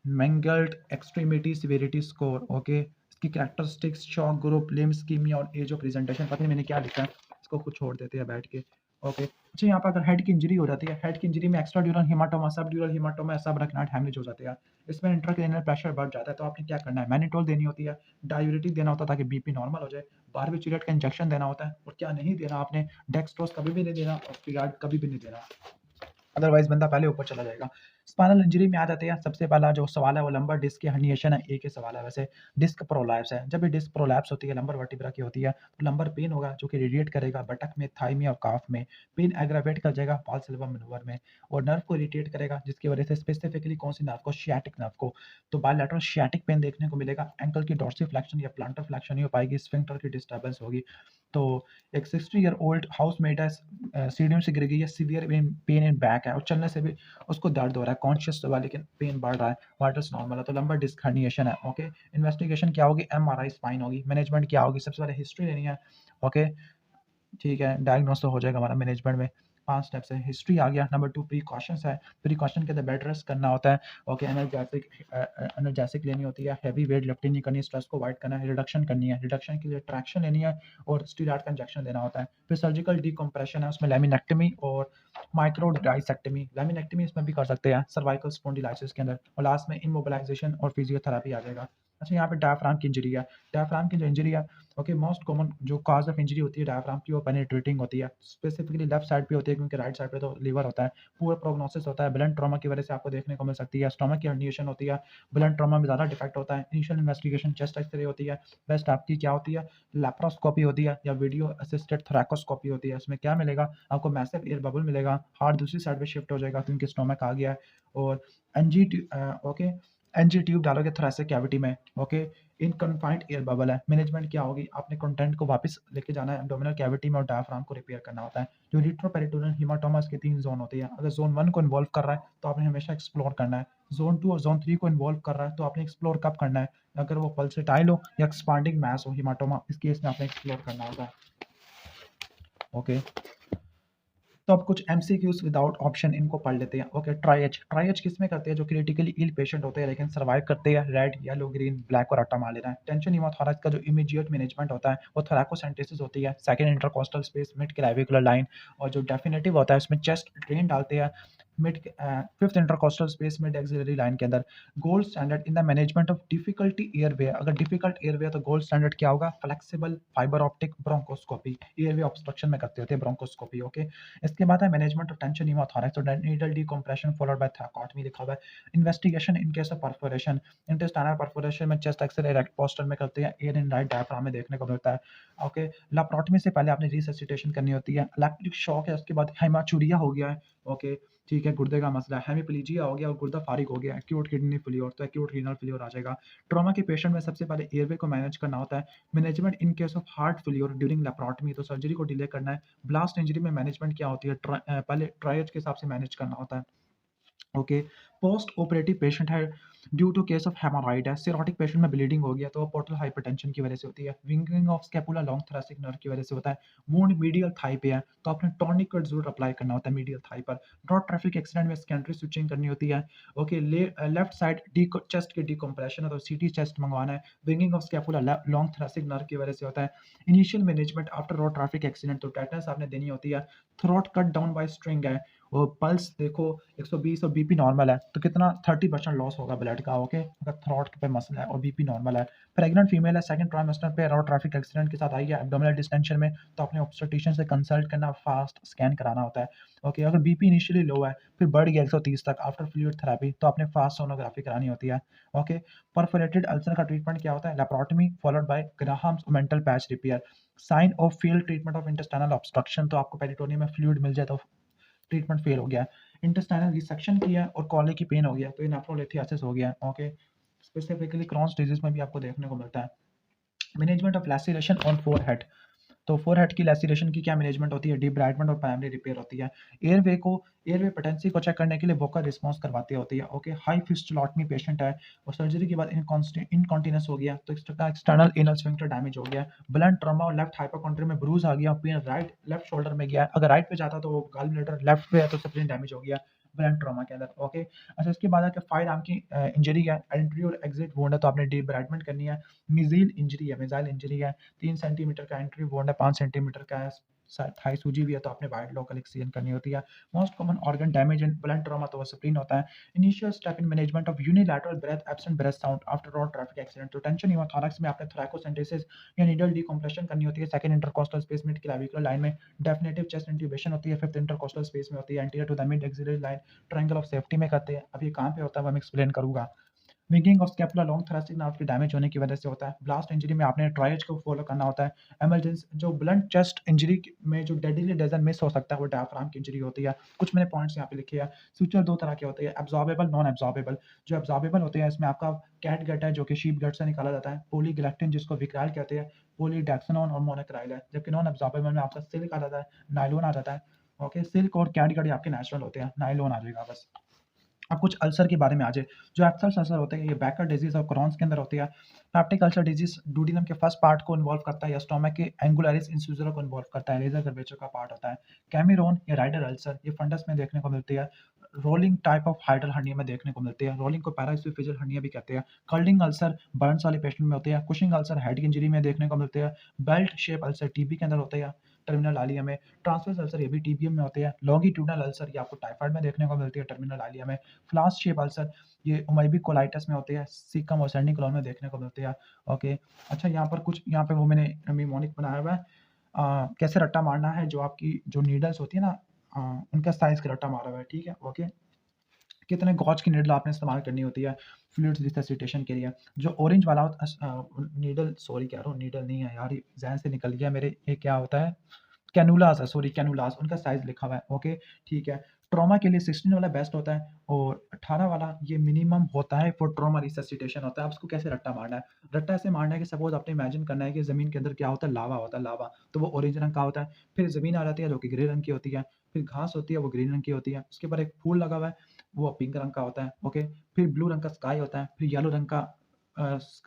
mangled extremity severity score, okay. इसकी characteristics, shock group, limb ischaemia और एज ऑफ प्रेजेंटेशन, पता नहीं मैंने क्या लिखा है, इसको कुछ छोड़ देते हैं बैठ के, ओके। अच्छा, यहाँ पर अगर हेड की इंजरी हो जाती है, हेड की इंजरी में एक्स्ट्रा ड्यूरल हिमाटोमा, सब ड्यूरल हिमाटोमा, सब रखनाट हेमरेज हो जाते हैं, इसमें इंट्राक्रेनियल प्रेशर बढ़ जाता है, तो आपने क्या करना है, मैनिटोल देनी होती है, डायूरेटिक देना होता है ताकि BP नॉर्मल हो जाए, बारबिचुरेट का इंजेक्शन देना होता है, और क्या नहीं देना आपने, डेक्सट्रोज कभी भी नहीं देना, और स्टीरॉयड कभी भी नहीं देना, अदरवाइज बंदा पहले ऊपर चला जाएगा। स्पाइनल इंजरी में आ जाते हैं, सबसे पहला जो सवाल है वो लंबर डिस्क की हर्निएशन है, एक ही सवाल है वैसे। डिस्क प्रोलैप्स है, जब भी डिस्क प्रोलैप्स होती है लंबर वर्टिब्रा की होती है तो लंबर पेन होगा जो कि रेडिएट करेगा बटक में, थाई में और काफ में। पेन एग्रावेट कर जाएगा वाल्सलेगम मैनूवर में, और नर्व को इरिटेट करेगा जिसकी वजह से स्पेसिफिकली कौन सी नर्व को, शियाटिक नर्व को। तो बायलैटरल शियाटिक पेन देखने को मिलेगा, एंकल की डॉर्सिफ्लेक्शन या प्लांटर फ्लेक्शन नहीं हो पाएगी, स्फिंक्टर की डिस्टर्बेंस होगी। तो एक 60 ईयर ओल्ड हाउसमेट है, सीढ़ियों से गिर गई है, सीवियर पेन इन बैक है और चलने से भी उसको दर्द हो रहा है, कॉन्शियस तो हुआ लेकिन पेन बढ़ रहा है, वाइटल्स नॉर्मल है, तो लंबर डिस्क हर्निएशन है। ओके, इन्वेस्टिगेशन क्या होगी, एमआरआई स्पाइन होगी। मैनेजमेंट क्या होगी, सबसे पहले हिस्ट्री लेनी है। ओके, ठीक है, डायग्नोस तो हो जाएगा हमारा मैनेजमेंट में। 5 स्टेप्स है, हिस्ट्री आ गया। नंबर 2 प्रिकॉशंस है, प्रिकॉशन के अंदर बेड रेस्ट करना होता है। ओके, एनर्जेटिक लेनी होती है, हैवी वेट लिफ्टिंग नहीं करनी, स्ट्रेस को अवॉइड करना है, रिडक्शन करनी है, रिडक्शन के लिए ट्रैक्शन लेनी है और स्टीरॉयड का इंजेक्शन लेना होता है। फिर सर्जिकल डिकम्प्रेशन है, उसमें लैमिनेक्टमी और माइक्रो डाइसेक्टमी, लैमिनेक्टमी इसमें भी कर सकते हैं सर्वाइकल स्पॉन्डिलाइसिस के अंदर, और लास्ट में इमोबिलाइजेशन और फिजियोथेरेपी आ जाएगा। अच्छा, यहाँ पे डायफ्राम की इंजरी है, डायफ्राम की जो इंजरी है, ओके, मोस्ट कॉमन जो कॉज ऑफ इंजरी होती है डायफ्राम की वो पेनिट्रेटिंग होती है, स्पेसिफिकली लेफ्ट साइड पे होती है क्योंकि राइट साइड पे तो लीवर होता है। पुअर प्रोग्नोसिस होता है, ब्लंट ट्रॉमा की वजह से आपको देखने को मिल सकती है, स्टमक की हर्निएशन होती है, ब्लंट ट्रॉमा में ज़्यादा डिफेक्ट होता है। इनिशियल इन्वेस्टिगेशन चेस्ट एक्सरे होती है, बेस्ट आपकी क्या होती है, लैप्रोस्कोपी होती है या वीडियो असिस्टेड थोरैकोस्कोपी होती है। इसमें क्या मिलेगा आपको, मैसिव एयर बबल मिलेगा, हार्ट दूसरी साइड पे शिफ्ट हो जाएगा क्योंकि स्टमक आ गया है, और एनजी ओके, एनजी ट्यूब डालोगे थोरेसिक कैविटी में। ओके, इन कन्फाइंड एयर बबल है। मैनेजमेंट क्या होगी, आपने कंटेंट को वापस लेके जाना है एब्डोमिनल कैविटी में और डायफ्राम को रिपेयर करना होता है। जो रिट्रोपेरिटोनियल हेमाटोमास के 3 जोन होते हैं, अगर जोन 1 को इन्वॉल्व कर रहा है तो आपने हमेशा एक्सप्लोर करना है, जोन 2 और जोन 3 को इन्वॉल्व कर रहा है तो आपने एक्सप्लोर कब करना है, अगर वो पल्सेटाइल हो या एक्सपांडिंग मैस हो हेमाटोमा, इस केस में आपने एक्सप्लोर करना होता है। ओके, तो अब कुछ एमसीक्यूज विदाउट ऑप्शन इनको पढ़ लेते हैं। ओके, ट्राइएच, ट्राइएच किस में करते हैं, जो क्रिटिकली इल पेशेंट होते हैं लेकिन सर्वाइव करते हैं, रेड येलो ग्रीन ब्लैक और रट्टा मार लेना है। टेंशन हीमोथोरैक्स का जो इमीडिएट मैनेजमेंट होता है वो थोरैकोसेंटेसिस होती है, second intercostal space, mid clavicular line, और जो डेफिनेटिव होता है उसमें चेस्ट ड्रेन डालते हैं, mid fifth intercostal space mid axillary line के अंदर। Gold standard in the management of difficulty airway, अगर डिफिकल्ट एयरवे तो गोल्ड स्टैंडर्ड क्या होगा, flexible fibre optic bronchoscopy, airway obstruction में करते होते हैं ब्रोंकोस्कोपी। ओके, इसके बाद है मैनेजमेंट ऑफ टेंशन हीमोथोरैक्स, तो नीडल डिकम्प्रेशन फॉलोड बाय थैकोटमी लिखा हुआ है। Investigation in case of perforation, intestinal perforation में चेस्ट एक्सरे राइट पोस्टर में करते हैं, एयर इन राइट डायफ्राम में देखने को मिलता है। ओके, लेप्रोटमी से पहले आपने रिससिटेशन करनी होती है, इलेक्ट्रिक शॉक है, उसके बाद हेमाचूरिया हो गया है। ओके, ठीक है, गुर्दे का मसला है, हेमीप्लीजिया हो गया और गुर्दा फारिग हो गया, एक्यूट किडनी फेल्योर, तो एक्यूट रीनल फेल्योर आ जाएगा। ट्रॉमा के पेशेंट में सबसे पहले एयरवे को मैनेज करना होता है। Management in case of heart failure during laparotomy, तो सर्जरी को डिले करना है। ब्लास्ट इंजरी में मैनेजमेंट क्या होती है, पहले ट्रायज के हिसाब से मैनेज करना होता है। ओके, पोस्ट ऑपरेटिव पेशेंट है, ड्यू टू केस ऑफ हेमोरॉइड है, सिरोटिक पेशेंट में ब्लीडिंग हो गया तो वो पोर्टल हाइपरटेंशन की वजह से होती है, winging of scapula long thoracic nerve की वजह से होता है। वुंड मीडियल थाई पे है तो आपने टॉर्निकेट जरूर अप्लाई करना होता है मीडियल थाई पर। रोड ट्रैफिक एक्सीडेंट में सेकेंडरी स्विचिंग करनी होती है। ओके, लेफ्ट साइड चेस्ट के डिकम्प्रेशन है तो सीटी चेस्ट मंगवाना है। Winging of scapula long thoracic nerve की वजह से होता है। Initial management after road traffic accident, तो टेटनस आपने देनी होती है। Throat cut down by string है, और पल्स देखो 120 और बीपी नॉर्मल है तो कितना 30% लॉस होगा ब्लड का। ओके, अगर थ्रॉट पे मसला है और बीपी नॉर्मल है। प्रेग्नेंट फीमेल है, सेकंड ट्राइमेस्टर पे रोड ट्रैफिक एक्सीडेंट के साथ आई है एब्डोमिनल डिस्टेंशन में, तो अपने ऑब्स्टेट्रिशियन से कंसल्ट करना, फास्ट स्कैन कराना होता है। ओके, अगर बीपी इनिशियली लो है फिर बढ़ गया 130 तक आफ्टर फ्लूइड थेरेपी, तो आपने फास्ट सोनोग्राफी करानी होती है। ओके, परफोरेटेड अल्सर का ट्रीटमेंट क्या होता है, laparotomy followed by Graham's mental patch repair. Sign of failed treatment of intestinal obstruction, तो आपको पेरिटोनियम में फ्लूइड मिल जाए तो ट्रीटमेंट फेल हो गया है। इंटेस्टाइनल रिसेक्शन किया और कॉले की पेन हो गया तो ये नेफ्रोलिथियासिस हो गया है। ओके, स्पेसिफिकली क्रॉन्स डिजीज में भी आपको देखने को मिलता है। मैनेजमेंट ऑफ लैसिरेशन ऑन फोरहेड, तो फोरहेड की लैसिरेशन की क्या मैनेजमेट होती है, डिब्राइटमेंट और प्राइमरी रिपेयर होती है। एयरवे को, एयरवे पोटेंसी को चेक करने के लिए वोकल रिस्पॉन्स करवाती होती है। ओके, हाई फिस्टुलोटमी पेशेंट है और सर्जरी के बाद इनकॉन्टिनेंस हो गया तो एक्सटर्नल एनल स्फिंक्टर डैमेज हो गया, ब्लंट ट्रॉमा और लेफ्ट हाइपोकॉन्ड्रिया में ब्रूज आ गया, पेन राइट लेफ्ट शोल्डर में गया, अगर राइट पे जाता तो वो गॉल ब्लैडर, लेफ्ट पे है तो स्प्लीन डैमेज हो गया ब्लंट ट्रॉमा के अंदर। ओके, अच्छा, इसके बाद आके फायर आर्म की इंजरी है, एंट्री और एग्जिट वुंड है तो आपने डिब्राइटमेंट करनी है। मिजाइल इंजरी है, 3 सेंटीमीटर का एंट्री वुंड है, 5 सेंटीमीटर का है, थाई सूजी भी है तो आपने वाइड लोकल एक्सचेंज करनी होती है। Most common organ damage in blood trauma तो वो स्प्लीन होता है। Initial step in management of unilateral breath absent breath sound after road traffic accident. तो टेंशन न्यूमोथोरैक्स में आपने थोरैकोसेंटेसिस या नीडल डिकम्प्रेशन करनी होती है। सेकंड इंटरकोस्टल स्पेस में क्लैविकुलर लाइन में डेफिनेटिव चेस्ट इंट्यूबेशन होती है। फिफ्थ इंटरकोस्टल स्पेस में होती है anterior to the mid axillary line triangle of safety में करते हैं। अब ये कहाँ पे होता है वो मैं एक्सप्लेन करूंगा। Winging of scapula long thoracic nerve के डैमेज होने की वजह से होता है। ब्लास्ट इंजरी में आपने ट्रायज को फॉलो करना होता है। इमरजेंसी जो ब्लंट चेस्ट इंजरी में जो डेडली लेजर मिस हो सकता है वो डायफ्राम की इंजरी होती है। कुछ मैंने पॉइंट्स यहाँ पे लिखे हैं। सुचर दो तरह के होते हैं, एब्जॉर्बेबल, नॉन एब्जॉर्बेबल। जो एब्जॉर्बेबल होते हैं इसमें आपका कैट गट है जो कि शीप गट से निकाला जाता है। पॉलीग्लैक्टिन जिसको विक्राइल कहते हैं, पॉलीडेक्सनॉन और मोनोक्राइल है। जबकि नॉन एब्जॉर्बेबल में आपका सिल्क आ जाता है, नायलॉन आ जाता है। ओके, सिल्क और कैट गट आपके नेचुरल होते हैं, नायलॉन आ जाएगा बस। अब कुछ अल्सर के बारे में आ जाए। जो एप्सल्स अल्सर होते हैं ये बैकर डिजीज और क्रॉन्स के अंदर होती है। पेप्टिक अल्सर डिजीज डूडिनम के फर्स्ट पार्ट को इन्वॉल्व करता है या स्टोमक के एंगुलरिस इंसिजर को इन्वॉल्व करता है, लेजर कर्वेचर का पार्ट होता है। कैमिरोन या राइडर अल्सर ये फंडस में देखने को मिलती है। Rolling type of hydel hernia में देखने को मिलती है। रोलिंग को पैराइसोफेजियल हर्निया भी कहते हैं। कर्लिंग अल्सर बर्न्स वाले पेशेंट में होते हैं। कुशिंग अल्सर हेड की इंजरी में देखने को मिलते हैं। बेल्ट शेप अल्सर टीबी के अंदर होते हैं, टर्मिनल आलिया में। ट्रांसवर्स अल्सर ये भी टीबीएम में होते हैं। लॉन्गिट्यूडनल अल्सर ये आपको टाइफाइड में देखने को मिलती है, टर्मिनल आलिया में। फ्लास शेप अल्सर ये उमैबी कोलाइटिस में होते हैं, सीकम और सैंडिकोलॉन में देखने को मिलते हैं। ओके, अच्छा यहाँ पर कुछ यहाँ पे वो मैंने निमोनिक बनाया हुआ है। कैसे रट्टा मारना है, जो आपकी जो नीडल्स होती है ना, उनका साइज का रट्टा मारा हुआ है, ठीक है। ओके, कितने गॉज की नीडल आपने इस्तेमाल करनी होती है फ्लूइड रिससिटेशन के लिए। जो ऑरेंज वाला नीडल, सॉरी कह रहा हूँ, नीडल नहीं है यार, जहन से निकल गया मेरे, ये क्या होता है, कैनुलास है, सॉरी कैनुलास, उनका साइज लिखा हुआ है। ओके, ठीक है। ट्रॉमा के लिए 16 वाला बेस्ट होता है और 18 वाला ये मिनिमम होता है फॉर ट्रॉमा रिससिटेशन होता है। अब उसको कैसे रट्टा मारना है? रट्टा ऐसे मारना है कि सपोज आपने इमेजिन करना है कि ज़मीन के अंदर क्या होता है, लावा होता है, लावा, तो वो ऑरेंज रंग का होता है। फिर ज़मीन आ जाती है जो कि ग्रे रंग की होती है। फिर घास होती है वो ग्रीन रंग की होती है। उसके ऊपर एक फूल लगा हुआ है वो पिंक रंग का होता है। ओके, फिर ब्लू रंग का स्काई होता है। फिर येलो रंग का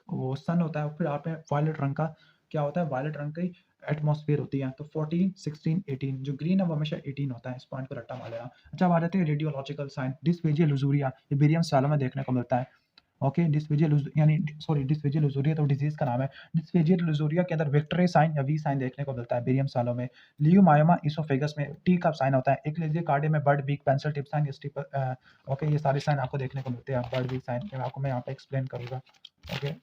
वो सन होता है। फिर आप में वायलेट रंग का क्या होता है, वायलेट रंग की एटमॉस्फेयर होती है। तो 14, 16, 18, जो ग्रीन है वो हमेशा 18 होता है। इस पॉइंट पर रट्टा मार लेना। अच्छा, अब आ जाते हैं रेडियोलॉजिकल साइन। डिस्फेजिया लुजुरिया ये बेरियम सालों में देखने को मिलता है। ओके, डिस्फेजिया यानी सॉरी डिस्फेजिया लुजुरिया तो डिजीज का नाम है। डिस्फेजिया लुजुरिया के अंदर विक्टरी साइन या वी साइन देखने को मिलता है बेरियम सालों में। लियोमायोमा इसोफेगस में टी का साइन होता है। एक्लेजिया कार्डिया में bird beak pencil tip sign, okay, ये सारे साइन आपको देखने को मिलते हैं। बर्ड बीक साइन आपको मैं यहाँ पे एक्सप्लेन करूंगा। Okay,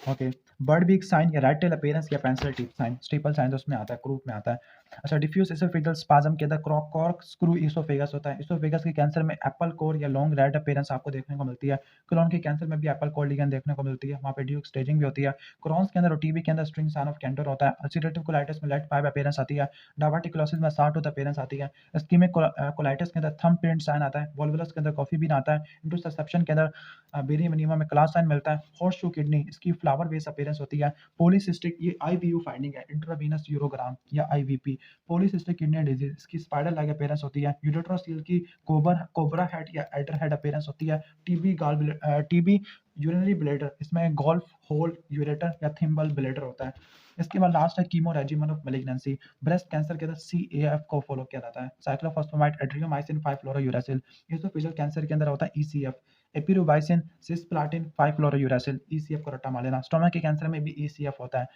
okay, bird beak sign या रेड टेल अपीयरेंस या pencil tip sign, steeple sign तो उसमें आता है, क्रूप में आता है। अच्छा, डिफ्यूज इसोफेगल स्पाज्म के अंदर कॉर्क स्क्रू इसोफेगस होता है। इसोफेगस के कैंसर में एप्पल कोर या लॉन्ग रेड अपीयरेंस आपको देखने को मिलती है। क्रोन के कैंसर में भी एप्पल कोर लीगन देखने को मिलती है, वहाँ पे ड्यूक स्टेजिंग भी होती है। क्रॉन्स के अंदर और टीबी के अंदर स्ट्रिंग साइन ऑफ कैंटर होता है। अल्सरेटिव कोलाइटिस में लेट 5 अपीयरेंस आती है। डायबिटिकुलोसिस में सार्ट टूथ अपीयरेंस आती है। इस्कीमिक कोलाइटिस के अंदर थंब प्रिंट साइन आता है। वोल्वुलस के अंदर कॉफी बीन आता है। इंटरसेप्शन के अंदर बेरियम एनीमा में क्लास साइन मिलता है। हॉर्स शू किडनी इसकी फ्लावर बेस अपीयरेंस होती है। पॉलीसिस्टिक ये आईवीयू फाइंडिंग है, इंट्रावीनस यूरोग्राम या आईवीपी। पॉलीसिस्टिक किडनी डिजीज इसकी स्पाइडर लाइक अपीयरेंस होती है। यूरेट्रोसील की कोबरा हेड या एडर हेड अपीयरेंस होती है। टीबी यूरिनरी ब्लैडर, इसमें गोल्फ होल यूरेटर या थिम्बल ब्लैडर होता है। इसके बाद लास्ट है chemo regiment of malignancy. Breast cancer के अंदर CAF को फॉलो किया जाता है। साइक्लोफॉस्फेमाइड एड्रियोमाइसिन 5 फ्लोरोयूरेसिल। एसोफेजियल कैंसर के अंदर होता है ECF। एपिरुबाइसिन सिस्प्लाटिन 5 फ्लोरोयूरेसिल, ECF को रट्टा मार लेना। स्टोमक के कैंसर में भी ECF होता है।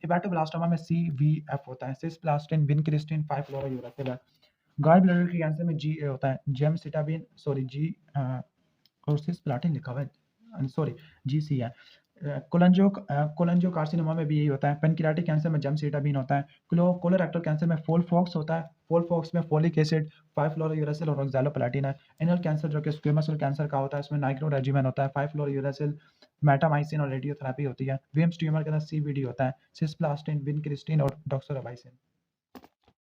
हेपेटोब्लास्टोमा में CVF होता है। सिस्प्लास्टिन विनक्रिस्टिन 5 फ्लोरोयूरेसिल है। गॉल ब्लैडर के कैंसर में GA होता है, जेमसिटाबिन, सॉरी जी और सिस्प्लाटिन लिखा हुआ है, सॉरी GC है। कोलेंजियो कार्सिनोमा में भी यही होता है। पेनक्रियाटिक कैंसर में जेमसिटाबिन होता है। कोलोरेक्टल कैंसर में फोलफॉक्स होता है। फोलफॉक्स में फोलिक एसिड 5 फ्लोरोयूरेसिल और ऑक्सैलोप्लाटिन है। एनल कैंसर जो कि स्क्वेमस सेल कैंसर का होता है, इसमें नाइक्रो रेजिमेन होता है, 5 फ्लोरोयूरेसिल, मेटामाइसिन और रेडियोथेरेपी होती है। वेम्स ट्यूमर के अंदर CVD होता है, सिस्प्लास्टिन, विनक्रिस्टिन और डॉक्सोराबाइसिन।